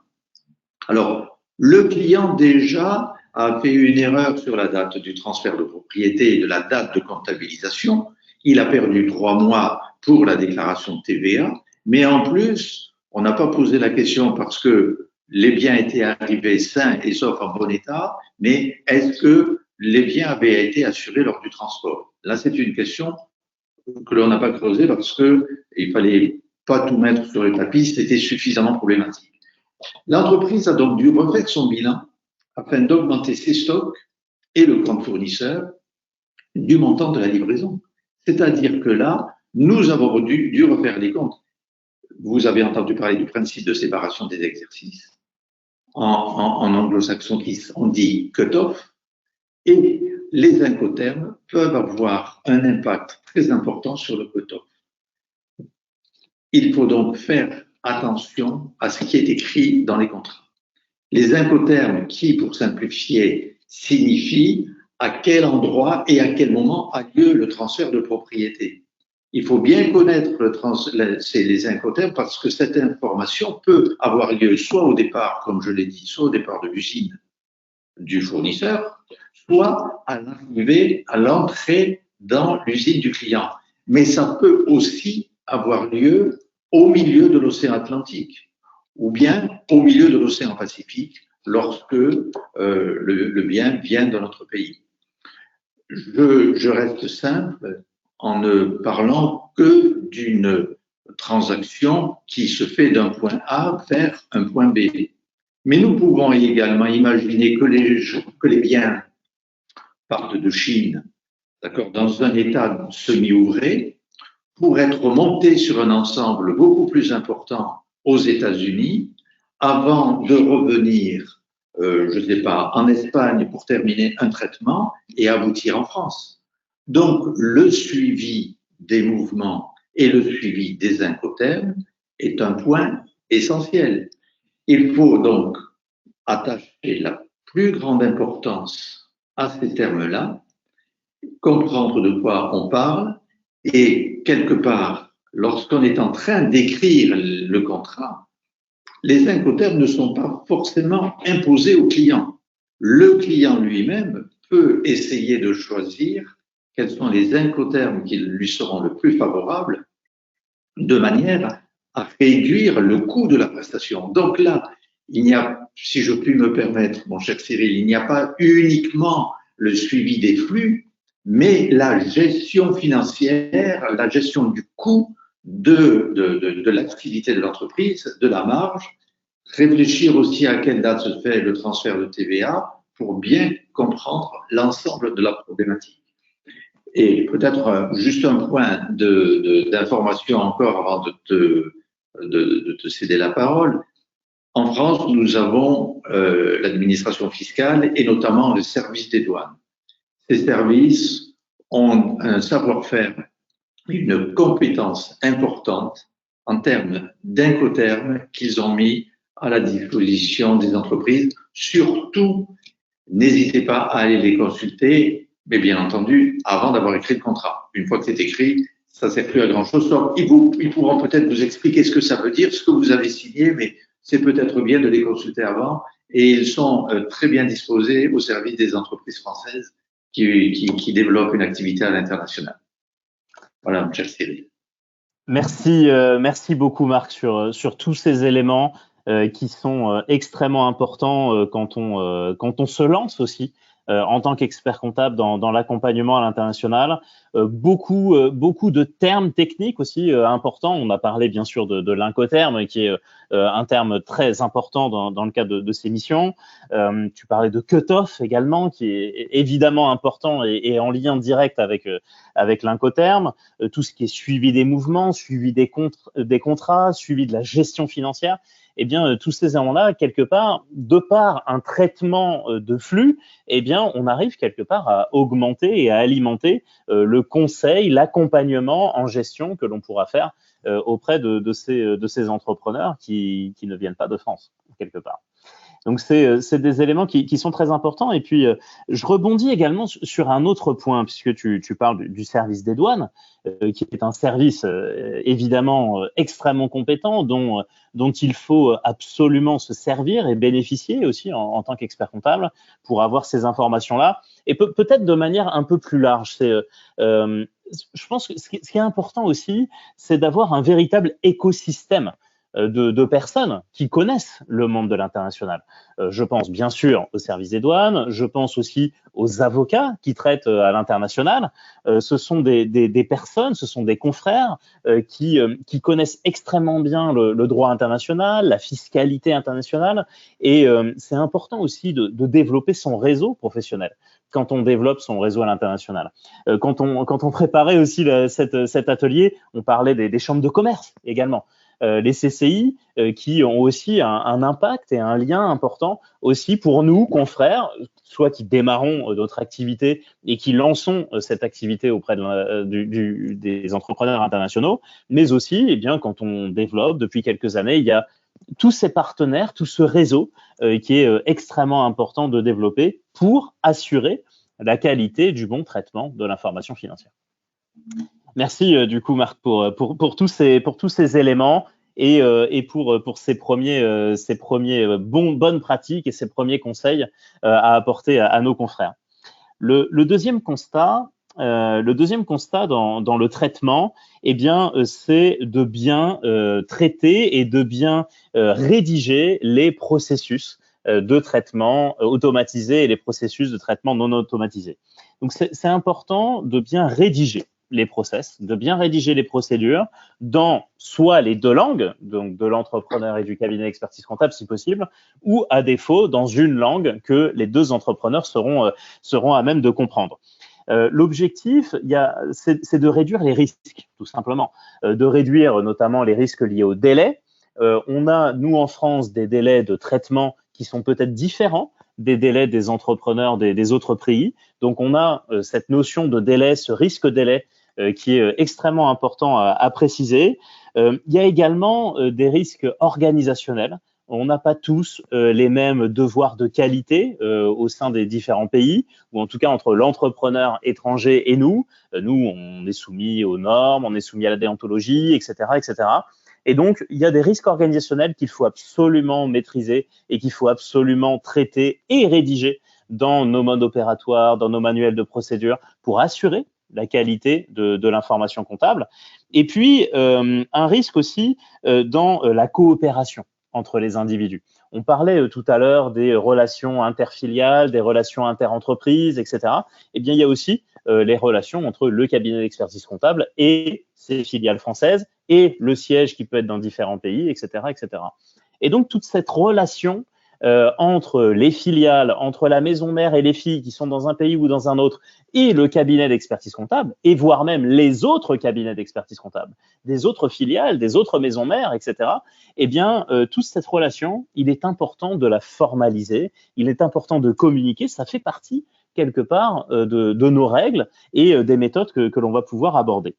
[SPEAKER 4] Alors, le client déjà a fait une erreur sur la date du transfert de propriété et de la date de comptabilisation. Il a perdu 3 mois pour la déclaration de TVA, mais en plus, on n'a pas posé la question parce que les biens étaient arrivés sains et saufs en bon état, mais est-ce que les biens avaient été assurés lors du transport? Là, c'est une question que l'on n'a pas creusée parce qu'il fallait pas tout mettre sur le tapis, c'était suffisamment problématique. L'entreprise a donc dû refaire son bilan afin d'augmenter ses stocks et le compte fournisseur du montant de la livraison. C'est-à-dire que là, nous avons dû refaire les comptes. Vous avez entendu parler du principe de séparation des exercices. En anglo-saxon, on dit cut-off. Et les incoterms peuvent avoir un impact très important sur le cut-off. Il faut donc faire attention à ce qui est écrit dans les contrats. Les incoterms qui, pour simplifier, signifient à quel endroit et à quel moment a lieu le transfert de propriété. Il faut bien connaître les incoterms parce que cette information peut avoir lieu soit au départ, comme je l'ai dit, soit au départ de l'usine du fournisseur, soit à l'arrivée, à l'entrée dans l'usine du client. Mais ça peut aussi avoir lieu au milieu de l'océan Atlantique ou bien au milieu de l'océan Pacifique lorsque le bien vient de notre pays. Je reste simple en ne parlant que d'une transaction qui se fait d'un point A vers un point B. Mais nous pouvons également imaginer que les biens partent de Chine, d'accord, dans un état semi-ouvré, pour être montés sur un ensemble beaucoup plus important aux États-Unis, avant de revenir, je ne sais pas, en Espagne pour terminer un traitement et aboutir en France. Donc, le suivi des mouvements et le suivi des incoterms est un point essentiel. Il faut donc attacher la plus grande importance à ces termes-là, comprendre de quoi on parle et, quelque part, lorsqu'on est en train d'écrire le contrat, les incoterms ne sont pas forcément imposés au client. Le client lui-même peut essayer de choisir quels sont les incoterms qui lui seront le plus favorables de manière à réduire le coût de la prestation. Donc là, il n'y a, si je puis me permettre, mon cher Cyril, il n'y a pas uniquement le suivi des flux, mais la gestion financière, la gestion du coût de l'activité de l'entreprise, de la marge, réfléchir aussi à quelle date se fait le transfert de TVA pour bien comprendre l'ensemble de la problématique. Et peut-être juste un point d'information encore avant de te céder la parole. En France, nous avons l'administration fiscale et notamment le service des douanes. Ces services ont un savoir-faire, une compétence importante en termes d'incoterms qu'ils ont mis à la disposition des entreprises. Surtout, n'hésitez pas à aller les consulter, mais bien entendu, avant d'avoir écrit le contrat. Une fois que c'est écrit, ça ne sert plus à grand-chose. Donc, ils pourront peut-être vous expliquer ce que ça veut dire, ce que vous avez signé, mais c'est peut-être bien de les consulter avant. Et ils sont très bien disposés au service des entreprises françaises qui développent une activité à l'international. Voilà, mon cher Cyril.
[SPEAKER 3] Merci beaucoup Marc sur tous ces éléments qui sont extrêmement importants quand on se lance aussi en tant qu'expert comptable dans l'accompagnement à l'international. Beaucoup de termes techniques aussi importants. On a parlé bien sûr de l'Incoterm qui est un terme très important dans le cadre de ces missions. Tu parlais de cut-off également, qui est évidemment important et en lien direct avec l'Incoterm. Tout ce qui est suivi des mouvements, suivi des contrats, suivi de la gestion financière. Eh bien, tous ces éléments-là, quelque part, de par un traitement de flux, eh bien, on arrive quelque part à augmenter et à alimenter le conseil, l'accompagnement en gestion que l'on pourra faire auprès de ces entrepreneurs qui ne viennent pas de France, quelque part. Donc, c'est des éléments qui sont très importants. Et puis, je rebondis également sur un autre point, puisque tu parles du service des douanes, qui est un service évidemment extrêmement compétent, dont il faut absolument se servir et bénéficier aussi en tant qu'expert comptable pour avoir ces informations-là. Et peut-être de manière un peu plus large. Je pense que ce qui est important aussi, c'est d'avoir un véritable écosystème de personnes qui connaissent le monde de l'international. Je pense bien sûr au service des douanes, je pense aussi aux avocats qui traitent à l'international. Ce sont des personnes, ce sont des confrères qui connaissent extrêmement bien le droit international, la fiscalité internationale, et c'est important aussi de développer son réseau professionnel quand on développe son réseau à l'international. Quand on préparait aussi cet atelier, on parlait des chambres de commerce également. Les CCI qui ont aussi un impact et un lien important aussi pour nous, confrères, soit qui démarrons notre activité et qui lançons cette activité auprès des entrepreneurs internationaux, mais aussi, eh bien, quand on développe depuis quelques années, il y a tous ces partenaires, tout ce réseau qui est extrêmement important de développer pour assurer la qualité du bon traitement de l'information financière. Merci du coup Marc pour tous ces éléments et pour ces premiers bonnes pratiques et ces premiers conseils à apporter à nos confrères. Le deuxième constat dans le traitement, eh bien, c'est de bien traiter et de bien rédiger les processus de traitement automatisés et les processus de traitement non automatisés. Donc, c'est important de bien rédiger les process, de bien rédiger les procédures dans soit les deux langues, donc de l'entrepreneur et du cabinet d'expertise comptable si possible, ou à défaut dans une langue que les deux entrepreneurs seront à même de comprendre. L'objectif, c'est de réduire les risques, tout simplement, de réduire notamment les risques liés au délai. On a, nous en France, des délais de traitement qui sont peut-être différents des délais des entrepreneurs des autres pays. Donc, on a cette notion de délai, ce risque délai qui est extrêmement important à préciser. Il y a également des risques organisationnels. On n'a pas tous les mêmes devoirs de qualité au sein des différents pays, ou en tout cas entre l'entrepreneur étranger et nous. Nous, on est soumis aux normes, on est soumis à la déontologie, etc., etc. Et donc, il y a des risques organisationnels qu'il faut absolument maîtriser et qu'il faut absolument traiter et rédiger dans nos modes opératoires, dans nos manuels de procédure pour assurer la qualité de l'information comptable. Et puis, un risque aussi dans la coopération entre les individus. On parlait tout à l'heure des relations interfiliales, des relations interentreprises, etc. Eh bien, il y a aussi les relations entre le cabinet d'expertise comptable et ses filiales françaises et le siège qui peut être dans différents pays, etc., etc. Et donc, toute cette relation entre les filiales, entre la maison mère et les filles qui sont dans un pays ou dans un autre, et le cabinet d'expertise comptable, et voire même les autres cabinets d'expertise comptable, des autres filiales, des autres maisons mères, etc., eh bien, toute cette relation, il est important de la formaliser, il est important de communiquer, ça fait partie, quelque part, de nos règles et des méthodes que l'on va pouvoir aborder.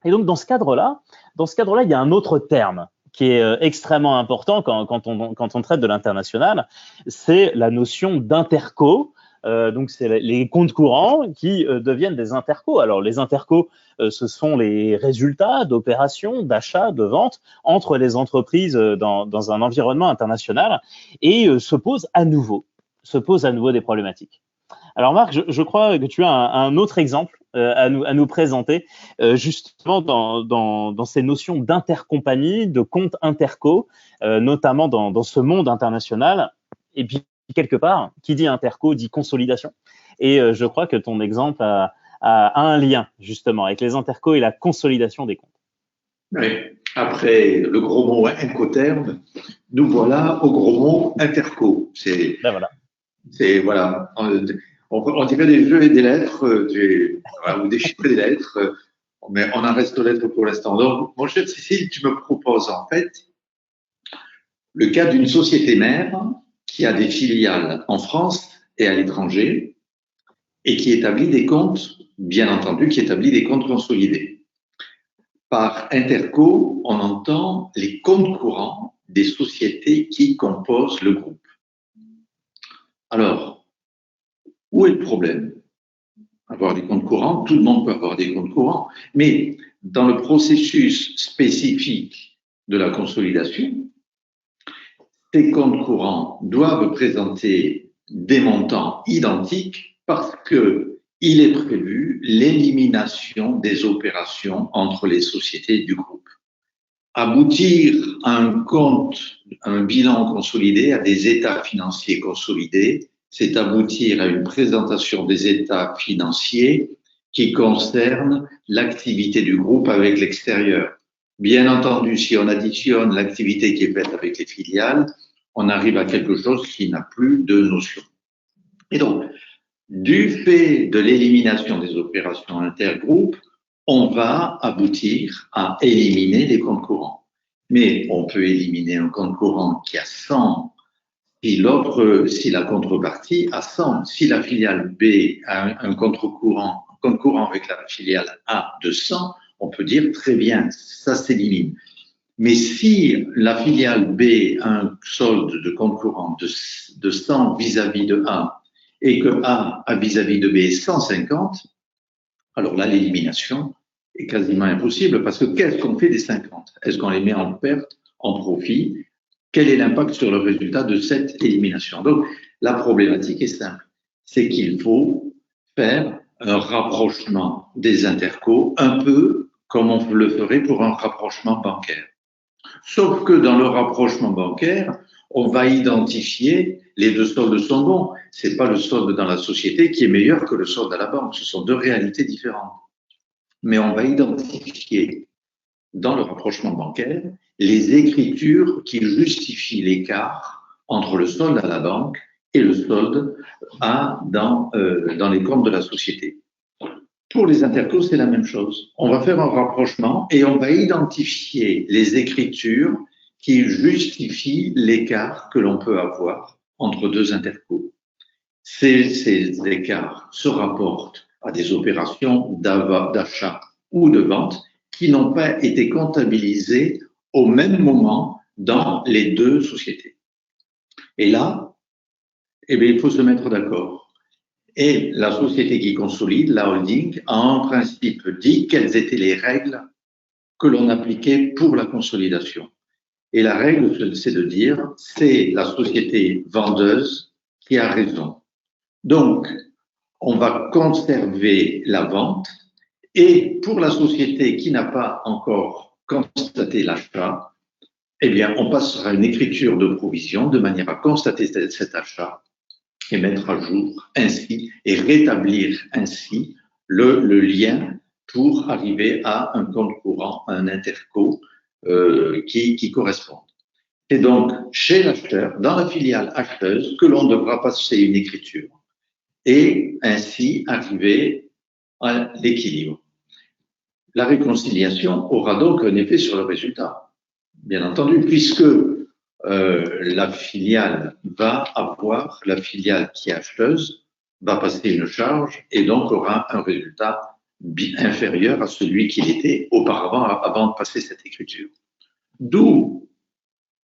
[SPEAKER 3] Et donc, dans ce cadre-là, il y a un autre terme qui est extrêmement important quand on traite de l'international, c'est la notion d'interco, Donc, c'est les comptes courants qui deviennent des intercos. Alors, les intercos, ce sont les résultats d'opérations, d'achats, de ventes entre les entreprises dans un environnement international et se posent à nouveau des problématiques. Alors Marc, je crois que tu as un autre exemple à nous présenter, justement dans ces notions d'intercompagnie, de comptes interco, notamment dans ce monde international. Et puis, quelque part, qui dit interco dit consolidation. Et je crois que ton exemple a un lien, justement, avec les intercos et la consolidation des comptes.
[SPEAKER 4] Oui. Après le gros mot incoterm, nous voilà au gros mot interco.
[SPEAKER 3] Voilà.
[SPEAKER 4] On dirait des jeux et des lettres, ou des chiffres et des lettres, mais on en reste aux lettres pour l'instant. Donc, mon cher Cécile, tu me proposes en fait le cas d'une société mère qui a des filiales en France et à l'étranger et qui établit des comptes, bien entendu, qui établit des comptes consolidés. Par interco, on entend les comptes courants des sociétés qui composent le groupe. Alors, où est le problème? Avoir des comptes courants, tout le monde peut avoir des comptes courants, mais dans le processus spécifique de la consolidation, ces comptes courants doivent présenter des montants identiques parce que il est prévu l'élimination des opérations entre les sociétés du groupe. Aboutir à un compte, un bilan consolidé, à des états financiers consolidés, c'est aboutir à une présentation des états financiers qui concernent l'activité du groupe avec l'extérieur. Bien entendu, si on additionne l'activité qui est faite avec les filiales, on arrive à quelque chose qui n'a plus de notion. Et donc, du fait de l'élimination des opérations intergroupes, on va aboutir à éliminer les comptes courants. Mais on peut éliminer un compte courant qui a 100 si la contrepartie a 100. Si la filiale B a un compte courant avec la filiale A de 100, on peut dire très bien, ça s'élimine. Mais si la filiale B a un solde de compte courant de 100 vis-à-vis de A et que A a vis-à-vis de B 150, alors là, l'élimination est quasiment impossible parce que qu'est-ce qu'on fait des 50? Est-ce qu'on les met en perte, en profit? Quel est l'impact sur le résultat de cette élimination? Donc, la problématique est simple. C'est qu'il faut faire un rapprochement des intercos, un peu comme on le ferait pour un rapprochement bancaire. Sauf que dans le rapprochement bancaire, on va identifier les deux soldes sont bons. C'est pas le solde dans la société qui est meilleur que le solde à la banque. Ce sont deux réalités différentes. Mais on va identifier dans le rapprochement bancaire les écritures qui justifient l'écart entre le solde à la banque et le solde dans les comptes de la société. Pour les intercos, c'est la même chose. On va faire un rapprochement et on va identifier les écritures qui justifient l'écart que l'on peut avoir entre deux intercos. Ces écarts se rapportent à des opérations d'achat ou de vente qui n'ont pas été comptabilisées au même moment dans les deux sociétés. Et là, il faut se mettre d'accord. Et la société qui consolide, la holding, a en principe dit quelles étaient les règles que l'on appliquait pour la consolidation. Et la règle, c'est de dire, c'est la société vendeuse qui a raison. Donc, on va conserver la vente et pour la société qui n'a pas encore constaté l'achat, eh bien, on passera à une écriture de provision de manière à constater cet achat et mettre à jour ainsi et rétablir ainsi le lien pour arriver à un compte courant, un interco qui correspond. C'est donc chez l'acheteur, dans la filiale acheteuse, que l'on devra passer une écriture et ainsi arriver à l'équilibre. La réconciliation aura donc un effet sur le résultat, bien entendu, puisque la filiale qui est acheteuse va passer une charge et donc aura un résultat inférieur à celui qu'il était auparavant, avant de passer cette écriture. D'où,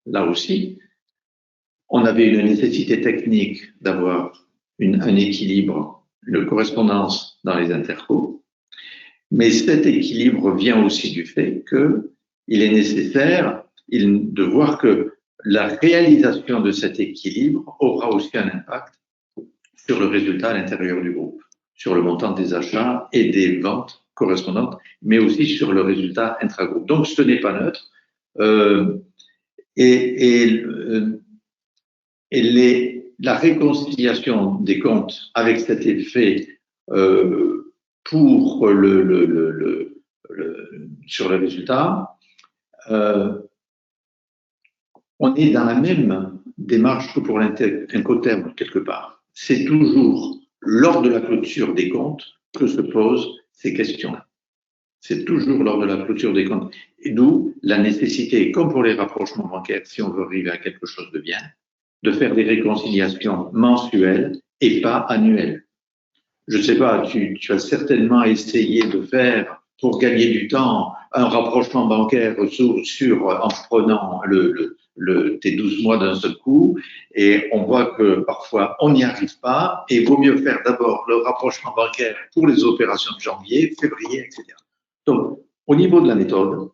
[SPEAKER 4] là aussi, on avait une nécessité technique d'avoir un équilibre, une correspondance dans les intercos. Mais cet équilibre vient aussi du fait qu'il est nécessaire de voir que la réalisation de cet équilibre aura aussi un impact sur le résultat à l'intérieur du groupe, sur le montant des achats et des ventes correspondantes, mais aussi sur le résultat intragroupe. Donc, ce n'est pas neutre. La réconciliation des comptes avec cet effet sur le résultat, on est dans la même démarche que pour l'Incoterm quelque part. C'est toujours lors de la clôture des comptes que se posent ces questions-là. C'est toujours lors de la clôture des comptes. Et d'où la nécessité, comme pour les rapprochements bancaires, si on veut arriver à quelque chose de bien, de faire des réconciliations mensuelles et pas annuelles. Je ne sais pas, tu as certainement essayé de faire, pour gagner du temps, un rapprochement bancaire en prenant tes 12 mois d'un seul coup, et on voit que parfois on n'y arrive pas, et il vaut mieux faire d'abord le rapprochement bancaire pour les opérations de janvier, février, etc. Donc, au niveau de la méthode,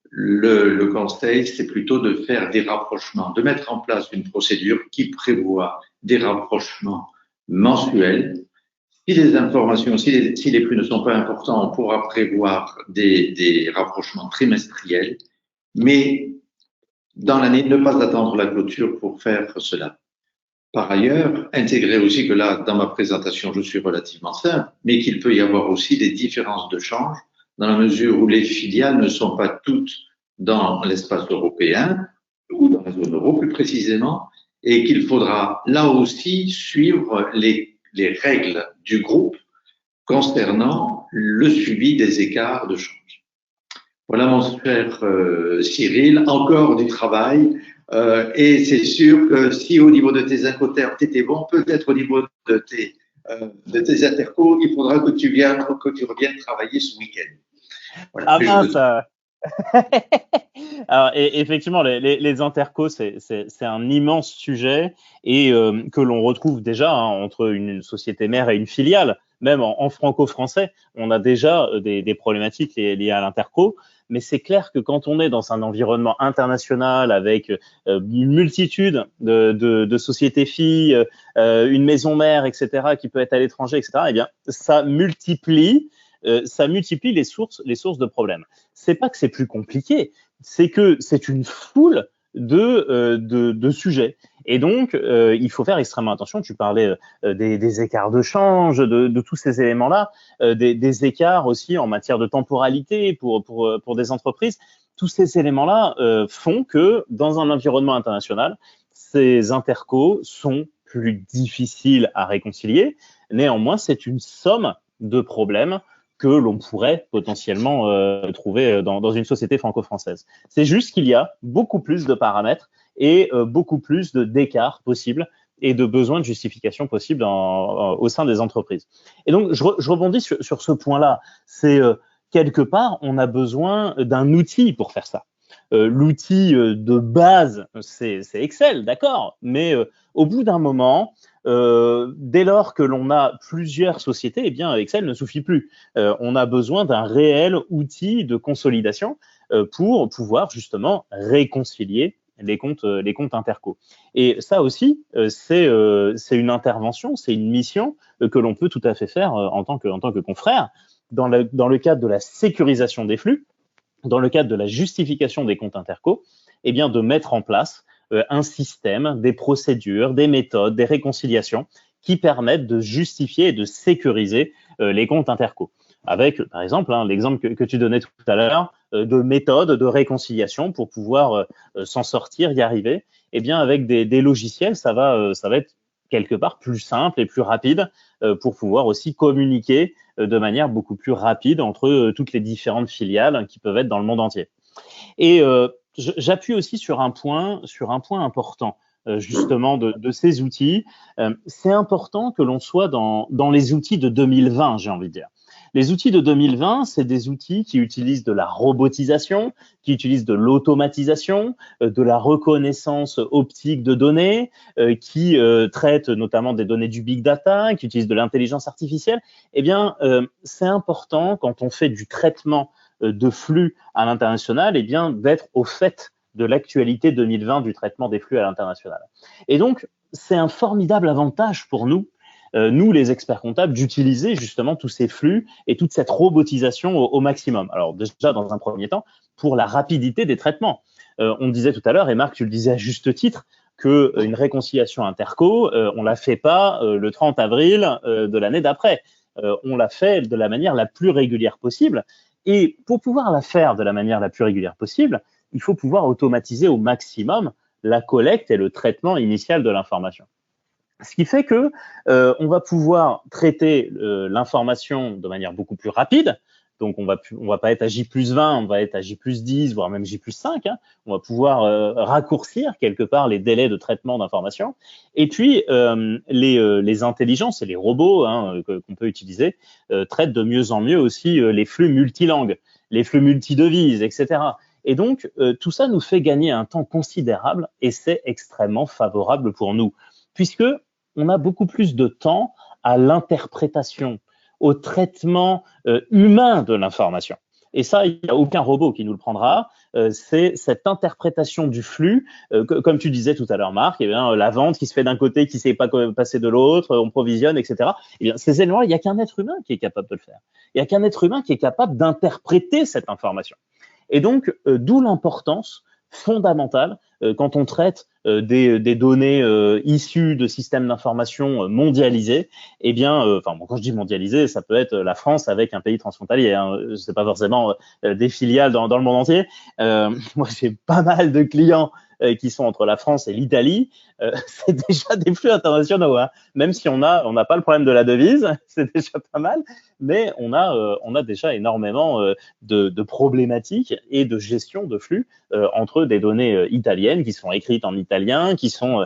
[SPEAKER 4] le conseil, c'est plutôt de faire des rapprochements, de mettre en place une procédure qui prévoit des rapprochements mensuels. Si les informations, si les flux ne sont pas importants, on pourra prévoir des rapprochements trimestriels, mais dans l'année, ne pas attendre la clôture pour faire cela. Par ailleurs, intégrer aussi que là, dans ma présentation, je suis relativement simple, mais qu'il peut y avoir aussi des différences de change dans la mesure où les filiales ne sont pas toutes dans l'espace européen ou dans la zone euro plus précisément, et qu'il faudra là aussi suivre les règles du groupe concernant le suivi des écarts de change. Voilà mon cher Cyril, encore du travail. Et c'est sûr que si au niveau de tes Incoterms, tu étais bon, peut-être au niveau de tes intercos, il faudra que tu reviennes travailler ce week-end. Voilà.
[SPEAKER 3] Ah mince. Alors, effectivement, les intercos, c'est un immense sujet et que l'on retrouve déjà entre une société mère et une filiale. Même en franco-français, on a déjà des problématiques liées à l'interco. Mais c'est clair que quand on est dans un environnement international avec une multitude de sociétés filles, une maison mère, etc., qui peut être à l'étranger, etc., eh bien, ça multiplie les sources de problèmes. C'est pas que c'est plus compliqué, c'est que c'est une foule de sujets. Et donc, il faut faire extrêmement attention. Tu parlais des écarts de change, de tous ces éléments-là, des écarts aussi en matière de temporalité pour des entreprises. Tous ces éléments-là font que dans un environnement international, ces intercos sont plus difficiles à réconcilier. Néanmoins, c'est une somme de problèmes que l'on pourrait potentiellement trouver dans une société franco-française. C'est juste qu'il y a beaucoup plus de paramètres et beaucoup plus d'écarts possibles et de besoins de justification possibles au sein des entreprises. Et donc, je rebondis sur ce point-là. C'est quelque part, on a besoin d'un outil pour faire ça. L'outil de base, c'est Excel, d'accord, mais au bout d'un moment, dès lors que l'on a plusieurs sociétés, eh bien Excel ne suffit plus. On a besoin d'un réel outil de consolidation pour pouvoir justement réconcilier les comptes interco. Et ça aussi, c'est une intervention, c'est une mission que l'on peut tout à fait faire en tant que confrère dans le cadre de la sécurisation des flux, dans le cadre de la justification des comptes interco, eh bien de mettre en place un système, des procédures, des méthodes, des réconciliations qui permettent de justifier et de sécuriser les comptes interco. Avec, par exemple, l'exemple que tu donnais tout à l'heure, de méthodes de réconciliation pour pouvoir s'en sortir, y arriver. Eh bien, avec des logiciels, ça va être quelque part plus simple et plus rapide pour pouvoir aussi communiquer de manière beaucoup plus rapide entre toutes les différentes filiales qui peuvent être dans le monde entier. Et j'appuie aussi sur un point important justement de ces outils. C'est important que l'on soit dans les outils de 2020, j'ai envie de dire. Les outils de 2020, c'est des outils qui utilisent de la robotisation, qui utilisent de l'automatisation, de la reconnaissance optique de données, qui traitent notamment des données du big data, qui utilisent de l'intelligence artificielle. Eh bien, c'est important quand on fait du traitement de flux à l'international, eh bien, d'être au fait de l'actualité 2020 du traitement des flux à l'international. Et donc, c'est un formidable avantage pour nous, nous les experts comptables, d'utiliser justement tous ces flux et toute cette robotisation au maximum. Alors déjà, dans un premier temps, pour la rapidité des traitements. On disait tout à l'heure, et Marc, tu le disais à juste titre, qu'une réconciliation interco, on la fait pas le 30 avril de l'année d'après. On la fait de la manière la plus régulière possible. Et pour pouvoir la faire de la manière la plus régulière possible, il faut pouvoir automatiser au maximum la collecte et le traitement initial de l'information. Ce qui fait que on va pouvoir traiter l'information de manière beaucoup plus rapide. Donc, on va pas être à J+20, on va être à J+10, voire même J+5. Hein. On va pouvoir raccourcir quelque part les délais de traitement d'information. Et puis, les intelligences et les robots qu'on peut utiliser traitent de mieux en mieux aussi les flux multilangues, les flux multidevises, etc. Et donc, tout ça nous fait gagner un temps considérable et c'est extrêmement favorable pour nous, puisque on a beaucoup plus de temps à l'interprétation, au traitement humain de l'information. Et ça, il n'y a aucun robot qui nous le prendra. C'est cette interprétation du flux, comme tu disais tout à l'heure, Marc, eh bien, la vente qui se fait d'un côté, qui ne sait pas passer de l'autre, on provisionne, etc. Eh bien, ces éléments-là, il n'y a qu'un être humain qui est capable de le faire. Il n'y a qu'un être humain qui est capable d'interpréter cette information. Et donc, d'où l'importance fondamentale quand on traite des données issues de systèmes d'information mondialisés. Eh bien, quand je dis mondialisé, ça peut être la France avec un pays transfrontalier. Hein. C'est pas forcément des filiales dans le monde entier. Moi, j'ai pas mal de clients qui sont entre la France et l'Italie. C'est déjà des flux internationaux. Hein. Même si on n'a pas le problème de la devise, c'est déjà pas mal. Mais on a déjà énormément de problématiques et de gestion de flux entre des données italiennes qui sont écrites en italien, qui sont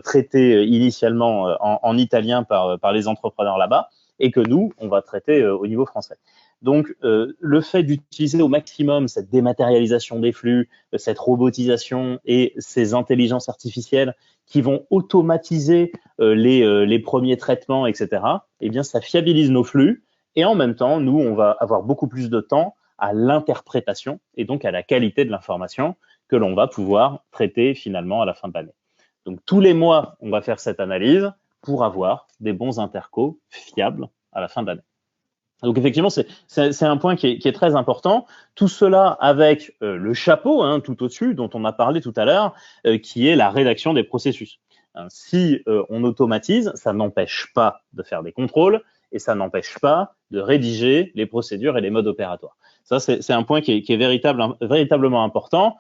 [SPEAKER 3] traitées initialement en italien par les entrepreneurs là-bas, et que nous, on va traiter au niveau français. Donc, le fait d'utiliser au maximum cette dématérialisation des flux, cette robotisation et ces intelligences artificielles qui vont automatiser les premiers traitements, etc., eh bien, ça fiabilise nos flux et en même temps, nous, on va avoir beaucoup plus de temps à l'interprétation et donc à la qualité de l'information que l'on va pouvoir traiter finalement à la fin de l'année. Donc, tous les mois, on va faire cette analyse pour avoir des bons intercos fiables à la fin de l'année. Donc effectivement, c'est un point qui est très important. Tout cela avec le chapeau tout au-dessus dont on a parlé tout à l'heure, qui est la rédaction des processus. Si on automatise, ça n'empêche pas de faire des contrôles et ça n'empêche pas de rédiger les procédures et les modes opératoires. Ça, c'est un point qui est véritablement important.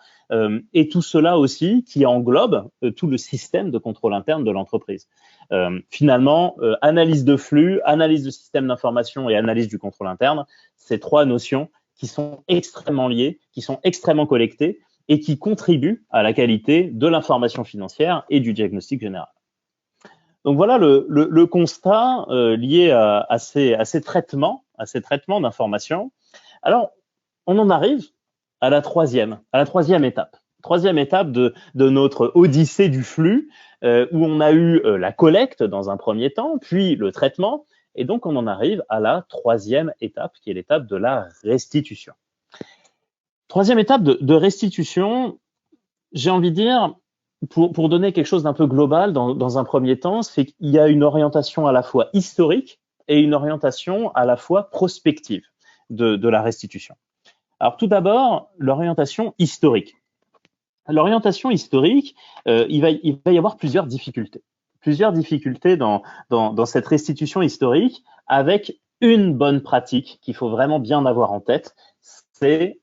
[SPEAKER 3] Et tout cela aussi qui englobe tout le système de contrôle interne de l'entreprise. Finalement, analyse de flux, analyse de système d'information et analyse du contrôle interne, c'est trois notions qui sont extrêmement liées, qui sont extrêmement collectées et qui contribuent à la qualité de l'information financière et du diagnostic général. Donc voilà le constat lié à ces traitements d'information. Alors, on en arrive à la troisième étape. Troisième étape de notre odyssée du flux, où on a eu la collecte dans un premier temps, puis le traitement, et donc on en arrive à la troisième étape, qui est l'étape de la restitution. Troisième étape de restitution, j'ai envie de dire, pour donner quelque chose d'un peu global dans un premier temps, c'est qu'il y a une orientation à la fois historique et une orientation à la fois prospective de la restitution. Alors tout d'abord, l'orientation historique. L'orientation historique, il va y avoir plusieurs difficultés dans cette restitution historique, avec une bonne pratique qu'il faut vraiment bien avoir en tête, c'est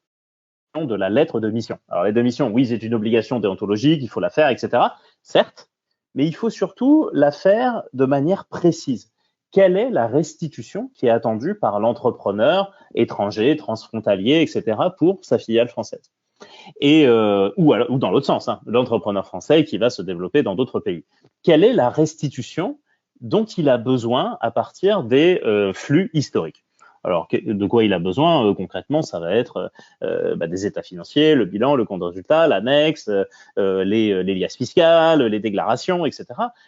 [SPEAKER 3] de la lettre de mission. Alors, la lettre de mission, oui, c'est une obligation déontologique, il faut la faire, etc. Certes, mais il faut surtout la faire de manière précise. Quelle est la restitution qui est attendue par l'entrepreneur étranger, transfrontalier, etc. pour sa filiale française? Et ou dans l'autre sens, l'entrepreneur français qui va se développer dans d'autres pays. Quelle est la restitution dont il a besoin à partir des flux historiques? Alors, de quoi il a besoin concrètement? Ça va être des états financiers, le bilan, le compte de résultat, l'annexe, les liasses fiscales, les déclarations, etc.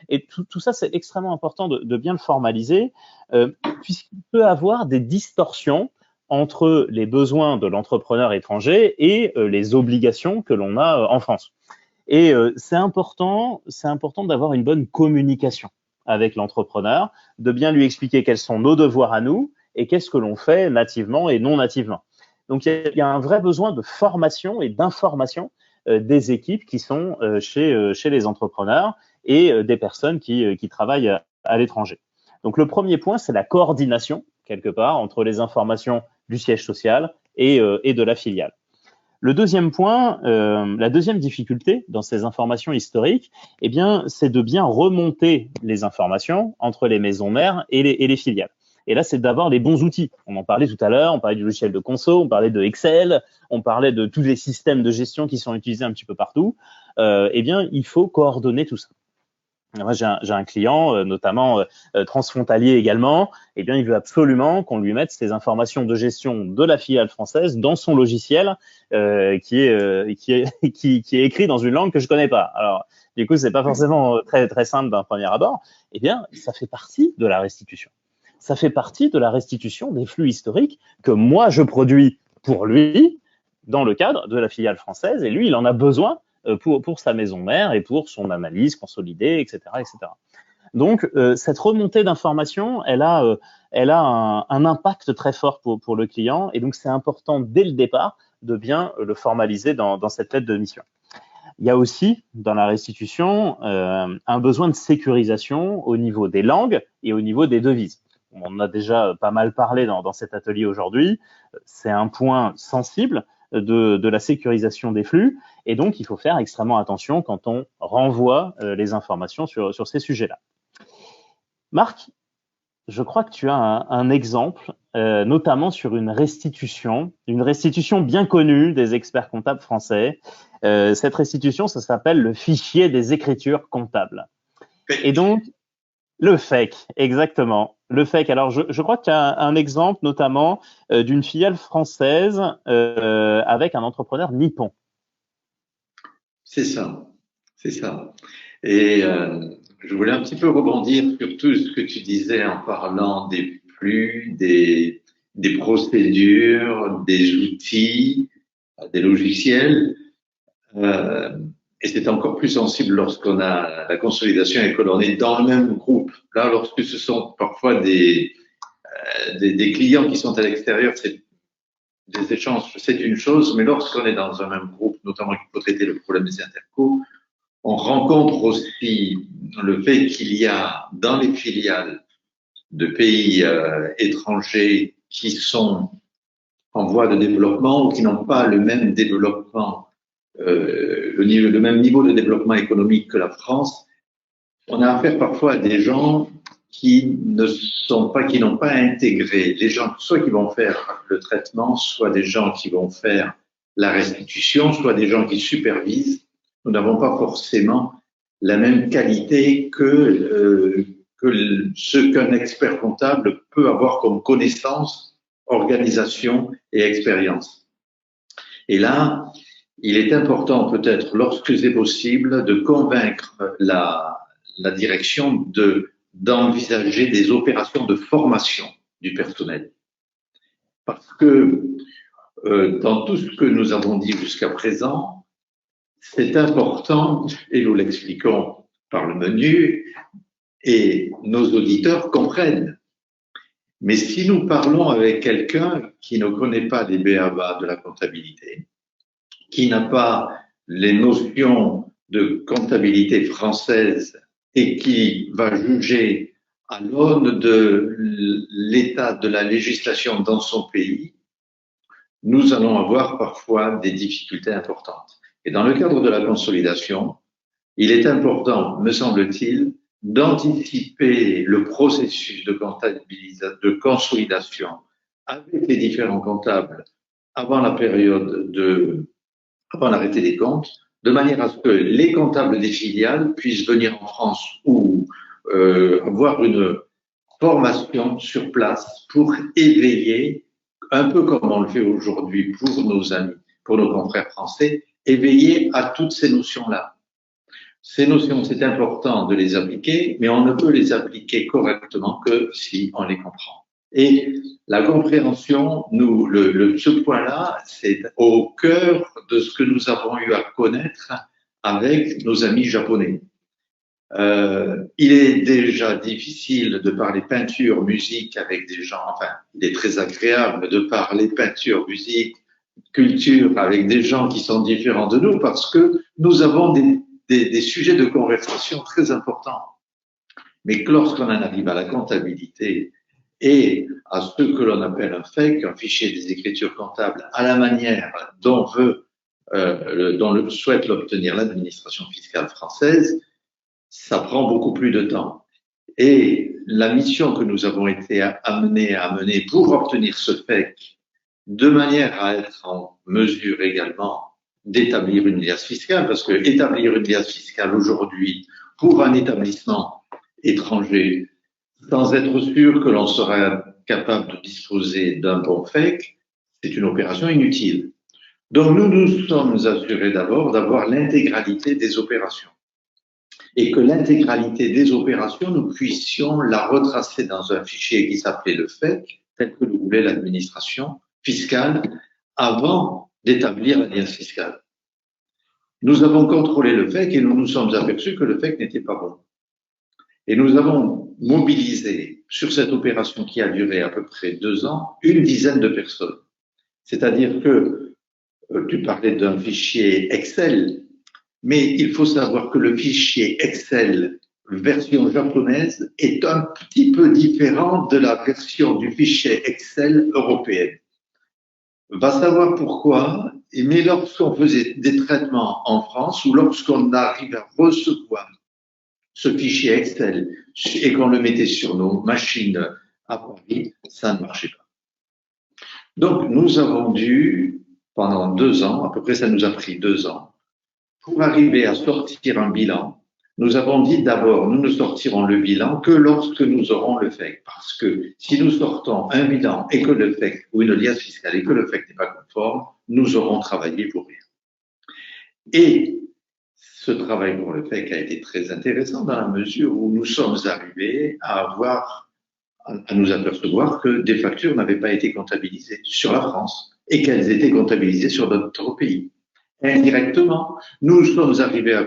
[SPEAKER 3] Et tout ça, c'est extrêmement important de bien le formaliser, puisqu'il peut avoir des distorsions entre les besoins de l'entrepreneur étranger et les obligations que l'on a en France. Et c'est important d'avoir une bonne communication avec l'entrepreneur, de bien lui expliquer quels sont nos devoirs à nous et qu'est-ce que l'on fait nativement et non nativement. Donc, il y a un vrai besoin de formation et d'information des équipes qui sont chez les entrepreneurs et des personnes qui travaillent à l'étranger. Donc, le premier point, c'est la coordination, quelque part, entre les informations du siège social et de la filiale. Le deuxième point, la deuxième difficulté dans ces informations historiques, eh bien, c'est de bien remonter les informations entre les maisons mères et les filiales. Et là, c'est d'avoir les bons outils. On en parlait tout à l'heure, on parlait du logiciel de conso, on parlait de Excel, on parlait de tous les systèmes de gestion qui sont utilisés un petit peu partout. Eh bien, il faut coordonner tout ça. Moi, j'ai un client, notamment transfrontalier également. Eh bien, il veut absolument qu'on lui mette ces informations de gestion de la filiale française dans son logiciel, qui est écrit dans une langue que je connais pas. Alors, du coup, c'est pas forcément très très simple d'un premier abord. Eh bien, ça fait partie de la restitution. Ça fait partie de la restitution des flux historiques que moi je produis pour lui dans le cadre de la filiale française, et lui, il en a besoin pour sa maison mère et pour son analyse consolidée, etc., etc. Donc, cette remontée d'informations, elle a un impact très fort pour le client, et donc c'est important dès le départ de bien le formaliser dans cette lettre de mission. Il y a aussi, dans la restitution, un besoin de sécurisation au niveau des langues et au niveau des devises. On en a déjà pas mal parlé dans cet atelier aujourd'hui. C'est un point sensible de la sécurisation des flux, et donc il faut faire extrêmement attention quand on renvoie les informations sur ces sujets-là. Marc, je crois que tu as un exemple, notamment sur une restitution bien connue des experts comptables français. Cette restitution, ça s'appelle le fichier des écritures comptables. Et donc, le FEC, exactement. Le FEC. Alors, je crois qu'il y a un exemple, notamment, d'une filiale française avec un entrepreneur nippon.
[SPEAKER 4] C'est ça. Et je voulais un petit peu rebondir sur tout ce que tu disais en parlant des flux, des procédures, des outils, des logiciels. Et c'est encore plus sensible lorsqu'on a la consolidation et que l'on est dans le même groupe. Là, lorsque ce sont parfois des clients qui sont à l'extérieur, c'est des échanges, c'est une chose, mais lorsqu'on est dans un même groupe, notamment qu'il faut traiter le problème des intercos, on rencontre aussi le fait qu'il y a dans les filiales de pays étrangers qui sont en voie de développement ou qui n'ont pas le même développement, le même niveau de développement économique que la France. On a affaire parfois à des gens qui n'ont pas intégré les gens, soit qui vont faire le traitement, soit des gens qui vont faire la restitution, soit des gens qui supervisent. Nous n'avons pas forcément la même qualité que ce qu'un expert comptable peut avoir comme connaissance, organisation et expérience. Et là, il est important peut-être, lorsque c'est possible, de convaincre la direction d'envisager des opérations de formation du personnel. Parce que dans tout ce que nous avons dit jusqu'à présent, c'est important, et nous l'expliquons par le menu, et nos auditeurs comprennent. Mais si nous parlons avec quelqu'un qui ne connaît pas les b.a.-ba de la comptabilité, qui n'a pas les notions de comptabilité française et qui va juger à l'aune de l'état de la législation dans son pays, nous allons avoir parfois des difficultés importantes. Et dans le cadre de la consolidation, il est important, me semble-t-il, d'anticiper le processus de consolidation avec les différents comptables avant l'arrêté des comptes, de manière à ce que les comptables des filiales puissent venir en France ou avoir formation sur place pour éveiller, un peu comme on le fait aujourd'hui pour nos amis, pour nos confrères français, éveiller à toutes ces notions-là. Ces notions, c'est important de les appliquer, mais on ne peut les appliquer correctement que si on les comprend. Et la compréhension, ce point-là, c'est au cœur de ce que nous avons eu à connaître avec nos amis japonais. Il est déjà difficile de parler peinture, musique avec des gens, enfin, il est très agréable de parler peinture, musique, culture avec des gens qui sont différents de nous parce que nous avons des sujets de conversation très importants. Mais que lorsqu'on en arrive à la comptabilité et à ce que l'on appelle un FEC, un fichier des écritures comptables, à la manière dont souhaite l'obtenir l'administration fiscale française, ça prend beaucoup plus de temps. Et la mission que nous avons été amenés à mener pour obtenir ce FEC, de manière à être en mesure également d'établir une liasse fiscale, parce que établir une liasse fiscale aujourd'hui pour un établissement étranger, sans être sûr que l'on sera capable de disposer d'un bon FEC, c'est une opération inutile. Donc nous nous sommes assurés d'abord d'avoir l'intégralité des opérations. Et que l'intégralité des opérations, nous puissions la retracer dans un fichier qui s'appelait le FEC, tel que le voulait l'administration fiscale, avant d'établir la liasse fiscale. Nous avons contrôlé le FEC et nous nous sommes aperçus que le FEC n'était pas bon. Et nous avons mobilisé sur cette opération qui a duré à peu près 2 ans, une dizaine de personnes. C'est-à-dire que tu parlais d'un fichier Excel, mais il faut savoir que le fichier Excel version japonaise est un petit peu différent de la version du fichier Excel européenne. Va savoir pourquoi, mais lorsqu'on faisait des traitements en France ou lorsqu'on arrive à recevoir ce fichier Excel et qu'on le mettait sur nos machines à Paris, ça ne marchait pas. Donc, nous avons dû, pendant 2 ans, à peu près ça nous a pris 2 ans, pour arriver à sortir un bilan. Nous avons dit d'abord, nous ne sortirons le bilan que lorsque nous aurons le FEC. Parce que si nous sortons un bilan et que le FEC, ou une liasse fiscale, et que le FEC n'est pas conforme, nous aurons travaillé pour rien. Et ce travail pour le FEC a été très intéressant dans la mesure où nous sommes arrivés à nous apercevoir que des factures n'avaient pas été comptabilisées sur la France et qu'elles étaient comptabilisées sur d'autres pays. Indirectement, nous sommes arrivés à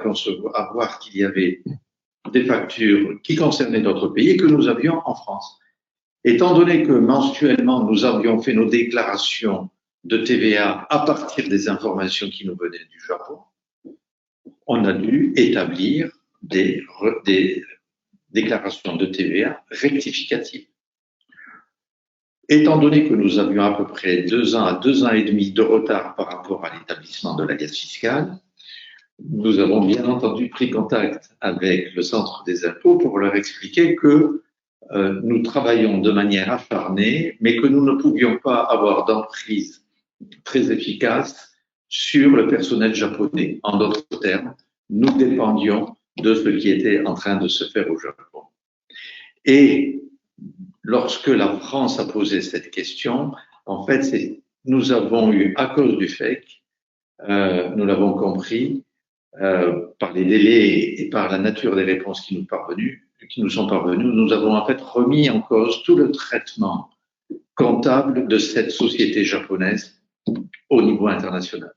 [SPEAKER 4] voir qu'il y avait des factures qui concernaient d'autres pays et que nous avions en France. Étant donné que mensuellement, nous avions fait nos déclarations de TVA à partir des informations qui nous venaient du Japon, on a dû établir des déclarations de TVA rectificatives. Étant donné que nous avions à peu près 2 ans à 2 ans et demi de retard par rapport à l'établissement de la liasse fiscale, nous avons bien entendu pris contact avec le centre des impôts pour leur expliquer que nous travaillons de manière acharnée, mais que nous ne pouvions pas avoir d'emprise très efficace sur le personnel japonais. En d'autres termes, nous dépendions de ce qui était en train de se faire au Japon. Et lorsque la France a posé cette question, en fait, nous avons eu, à cause du FEC, nous l'avons compris, par les délais et par la nature des réponses qui nous sont parvenues, nous avons en fait remis en cause tout le traitement comptable de cette société japonaise au niveau international.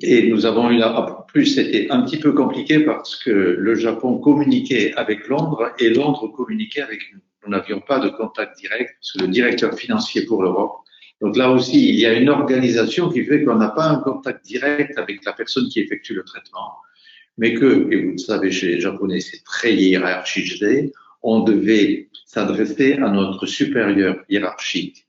[SPEAKER 4] Et nous avons eu là, en plus, c'était un petit peu compliqué parce que le Japon communiquait avec Londres et Londres communiquait avec nous. Nous n'avions pas de contact direct, parce que le directeur financier pour l'Europe. Donc là aussi, il y a une organisation qui fait qu'on n'a pas un contact direct avec la personne qui effectue le traitement, mais que, et vous le savez, chez les Japonais, c'est très hiérarchisé, on devait s'adresser à notre supérieur hiérarchique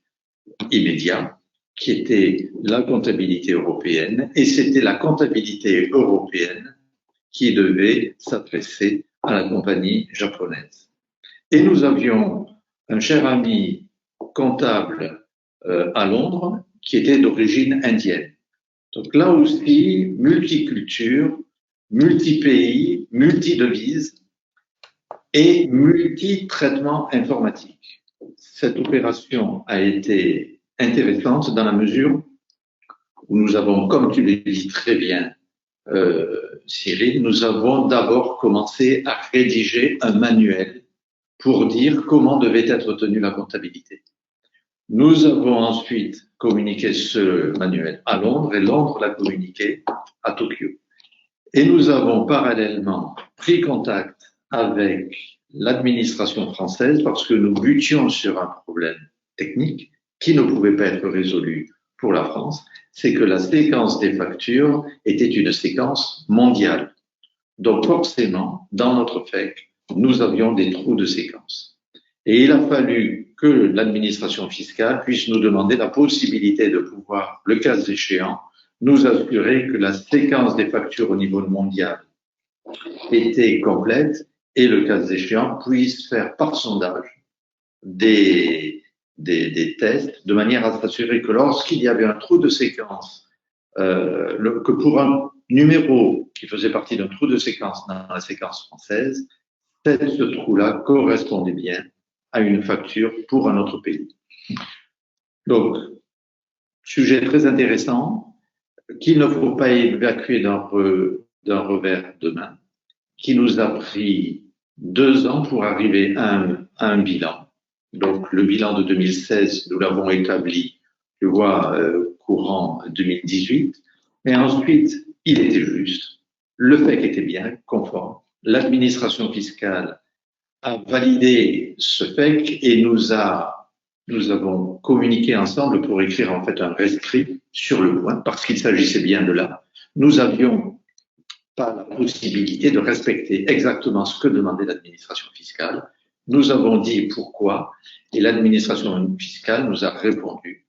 [SPEAKER 4] immédiat, qui était la comptabilité européenne, et c'était la comptabilité européenne qui devait s'adresser à la compagnie japonaise. Et nous avions un cher ami comptable à Londres qui était d'origine indienne. Donc là aussi, multiculture, multi-pays, multi-devises. et multi-traitement informatique. Cette opération a été intéressante dans la mesure où nous avons, comme tu l'as dit très bien, Cyril, nous avons d'abord commencé à rédiger un manuel pour dire comment devait être tenue la comptabilité. Nous avons ensuite communiqué ce manuel à Londres et Londres l'a communiqué à Tokyo. Et nous avons parallèlement pris contact avec l'administration française parce que nous butions sur un problème technique qui ne pouvait pas être résolu pour la France, c'est que la séquence des factures était une séquence mondiale. Donc forcément, dans notre FEC, nous avions des trous de séquence. Et il a fallu que l'administration fiscale puisse nous demander la possibilité de pouvoir, le cas échéant, nous assurer que la séquence des factures au niveau mondial était complète et le cas échéant puisse faire par sondage des tests de manière à s'assurer que lorsqu'il y avait un trou de séquence, que pour un numéro qui faisait partie d'un trou de séquence dans la séquence française, ce trou-là correspondait bien à une facture pour un autre pays. Donc, sujet très intéressant qu'il ne faut pas évacuer d'un revers de main, qui nous a pris 2 ans pour arriver à un bilan. Donc, le bilan de 2016, nous l'avons établi, je vois, courant 2018. Et ensuite, il était juste. Le FEC était bien conforme. L'administration fiscale a validé ce FEC et nous avons communiqué ensemble pour écrire en fait un rescrit sur le point, parce qu'il s'agissait bien de là. Nous avions pas la possibilité de respecter exactement ce que demandait l'administration fiscale. Nous avons dit pourquoi et l'administration fiscale nous a répondu.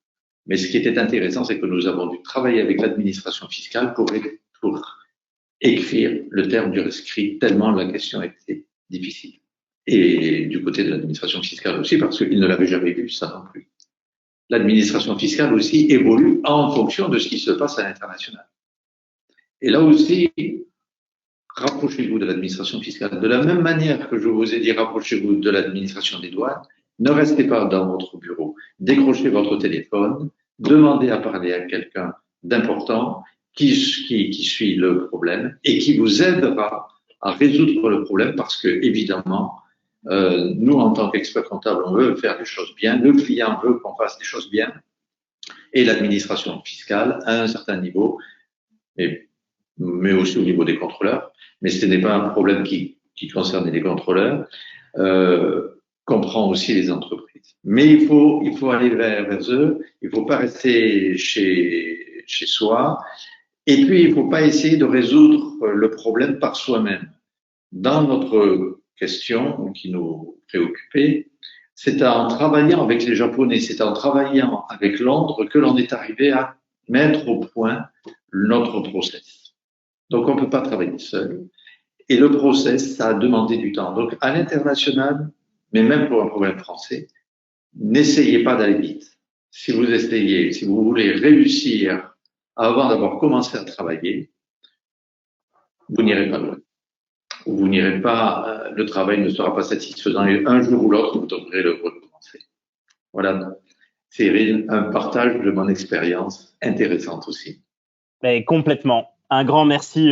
[SPEAKER 4] Mais ce qui était intéressant, c'est que nous avons dû travailler avec l'administration fiscale pour écrire le terme du rescrit, tellement la question était difficile. Et du côté de l'administration fiscale aussi, parce qu'ils ne l'avaient jamais vu, ça non plus. L'administration fiscale aussi évolue en fonction de ce qui se passe à l'international. Et là aussi, rapprochez-vous de l'administration fiscale. De la même manière que je vous ai dit, rapprochez-vous de l'administration des douanes, ne restez pas dans votre bureau. Décrochez votre téléphone, demandez à parler à quelqu'un d'important qui suit le problème et qui vous aidera à résoudre le problème parce que, évidemment, nous, en tant qu'experts comptables, on veut faire les choses bien, le client veut qu'on fasse les choses bien et l'administration fiscale, à un certain niveau, mais aussi au niveau des contrôleurs, mais ce n'est pas un problème qui concerne les contrôleurs, comprend aussi les entreprises. Mais il faut aller vers eux, il ne faut pas rester chez soi, et puis il ne faut pas essayer de résoudre le problème par soi-même. Dans notre question qui nous préoccupait, c'est en travaillant avec les Japonais, c'est en travaillant avec Londres que l'on est arrivé à mettre au point notre process. Donc, on ne peut pas travailler seul. Et le process, ça a demandé du temps. Donc, à l'international, mais même pour un problème français, n'essayez pas d'aller vite. Si vous essayez, si vous voulez réussir avant d'avoir commencé à travailler, vous n'irez pas loin. Vous n'irez pas, le travail ne sera pas satisfaisant et un jour ou l'autre, vous devrez le recommencer. Voilà, Cyril, un partage de mon expérience intéressante aussi.
[SPEAKER 3] Mais complètement. Un grand merci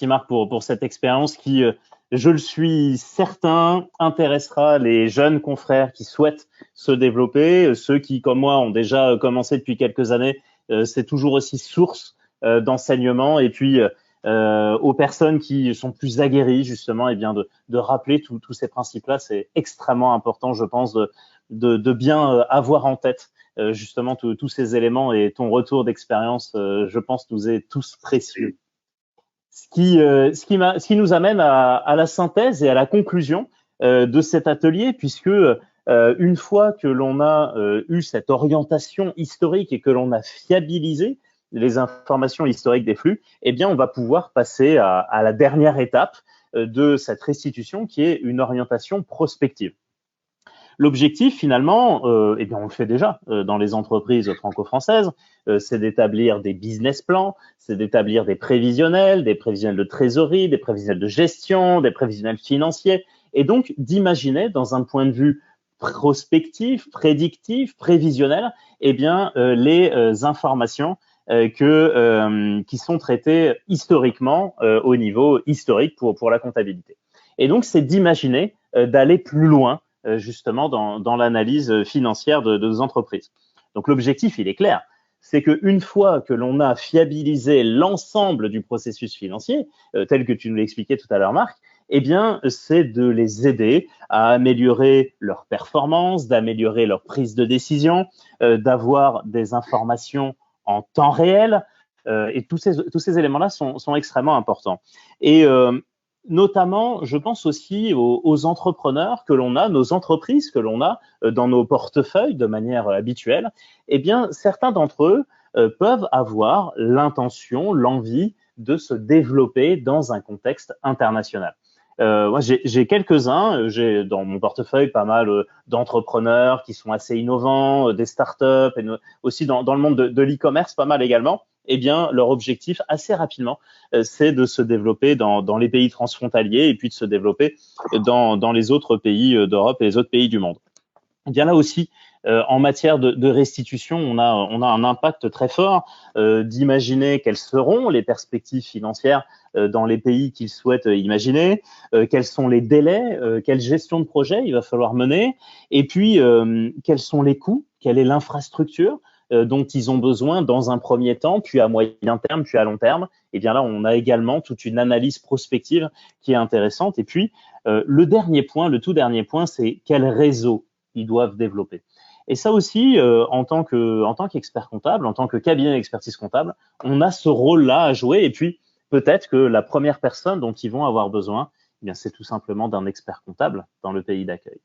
[SPEAKER 3] Marc pour cette expérience qui, je le suis certain, intéressera les jeunes confrères qui souhaitent se développer, ceux qui, comme moi, ont déjà commencé depuis quelques années. C'est toujours aussi source d'enseignement et puis aux personnes qui sont plus aguerries justement, et bien de rappeler tous ces principes-là, c'est extrêmement important, je pense, de bien avoir en tête justement tous ces éléments, et ton retour d'expérience, je pense, nous est tous précieux. Ce qui nous amène à la synthèse et à la conclusion de cet atelier, puisque une fois que l'on a eu cette orientation historique et que l'on a fiabilisé les informations historiques des flux, eh bien, on va pouvoir passer à la dernière étape de cette restitution, qui est une orientation prospective. L'objectif, finalement, eh bien, on le fait déjà dans les entreprises franco-françaises, c'est d'établir des business plans, c'est d'établir des prévisionnels de trésorerie, des prévisionnels de gestion, des prévisionnels financiers, et donc d'imaginer dans un point de vue prospectif, prédictif, prévisionnel, eh bien, les informations qui sont traitées historiquement au niveau historique pour la comptabilité. Et donc, c'est d'imaginer d'aller plus loin justement dans l'analyse financière de nos entreprises. Donc, l'objectif, il est clair. C'est qu'une fois que l'on a fiabilisé l'ensemble du processus financier, tel que tu nous l'expliquais tout à l'heure, Marc, eh bien, c'est de les aider à améliorer leur performance, d'améliorer leur prise de décision, d'avoir des informations en temps réel, et tous ces éléments-là sont extrêmement importants. Et notamment, je pense aussi aux entrepreneurs que l'on a, nos entreprises que l'on a dans nos portefeuilles de manière habituelle. Eh bien, certains d'entre eux peuvent avoir l'intention, l'envie de se développer dans un contexte international. Moi, j'ai quelques-uns, j'ai dans mon portefeuille pas mal d'entrepreneurs qui sont assez innovants, des startups, et aussi dans le monde de l'e-commerce, pas mal également. Eh bien, leur objectif, assez rapidement, c'est de se développer dans les pays transfrontaliers et puis de se développer dans les autres pays d'Europe et les autres pays du monde. Eh bien, là aussi, en matière de restitution, on a un impact très fort d'imaginer quelles seront les perspectives financières dans les pays qu'ils souhaitent imaginer, quels sont les délais, quelle gestion de projet il va falloir mener, et puis quels sont les coûts, quelle est l'infrastructure dont ils ont besoin dans un premier temps, puis à moyen terme, puis à long terme. Et bien là, on a également toute une analyse prospective qui est intéressante. Et puis, le tout dernier point, c'est quel réseau ils doivent développer. Et ça aussi, en tant qu'expert comptable, en tant que cabinet d'expertise comptable, on a ce rôle-là à jouer. Et puis, peut-être que la première personne dont ils vont avoir besoin, eh bien, c'est tout simplement d'un expert comptable dans le pays d'accueil.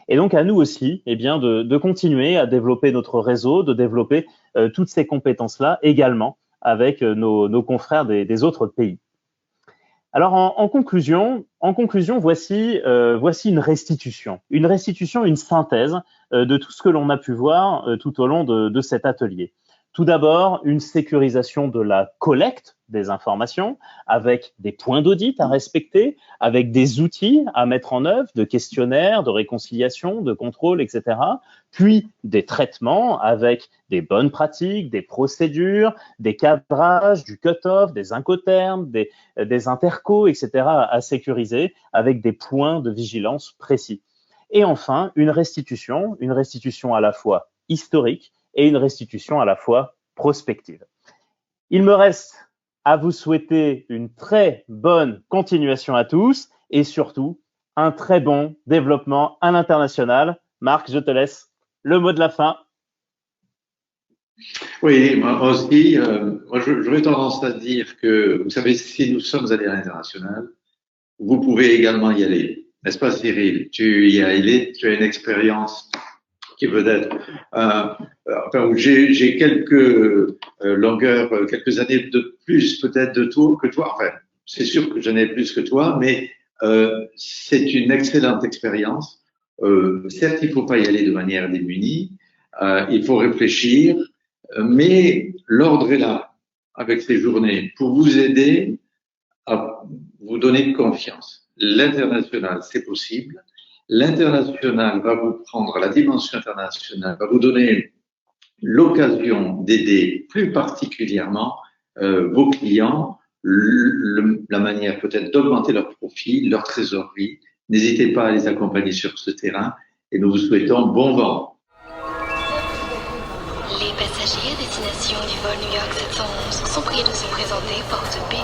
[SPEAKER 3] Et donc, à nous aussi, eh bien, de continuer à développer notre réseau, de développer toutes ces compétences-là également avec nos confrères des autres pays. Alors, en conclusion, voici une restitution, une synthèse de tout ce que l'on a pu voir tout au long de cet atelier. Tout d'abord, une sécurisation de la collecte des informations avec des points d'audit à respecter, avec des outils à mettre en œuvre, de questionnaires, de réconciliation, de contrôle, etc. Puis des traitements avec des bonnes pratiques, des procédures, des cadrages, du cut-off, des incoterms, des intercos, etc. à sécuriser avec des points de vigilance précis. Et enfin, une restitution à la fois historique et une restitution à la fois prospective. Il me reste à vous souhaiter une très bonne continuation à tous et surtout un très bon développement à l'international. Marc, je te laisse le mot de la fin.
[SPEAKER 4] Oui, moi aussi, j'aurais tendance à dire que, vous savez, si nous sommes allés à l'international, vous pouvez également y aller. N'est-ce pas, Cyril? Tu y es allé, tu as une expérience qui peut être, j'ai quelques longueurs, quelques années de plus peut-être que toi. Enfin, c'est sûr que j'en ai plus que toi, mais c'est une excellente expérience. Certes, il faut pas y aller de manière démunie, il faut réfléchir, mais l'ordre est là avec ces journées pour vous aider à vous donner confiance. L'international, c'est possible. L'international va vous prendre, la dimension internationale va vous donner l'occasion d'aider plus particulièrement vos clients, la manière peut-être d'augmenter leur profit, leur trésorerie. N'hésitez pas à les accompagner sur ce terrain et nous vous souhaitons bon vent.
[SPEAKER 1] Les passagers à destination du vol New York 711 sont priés de se présenter porte B.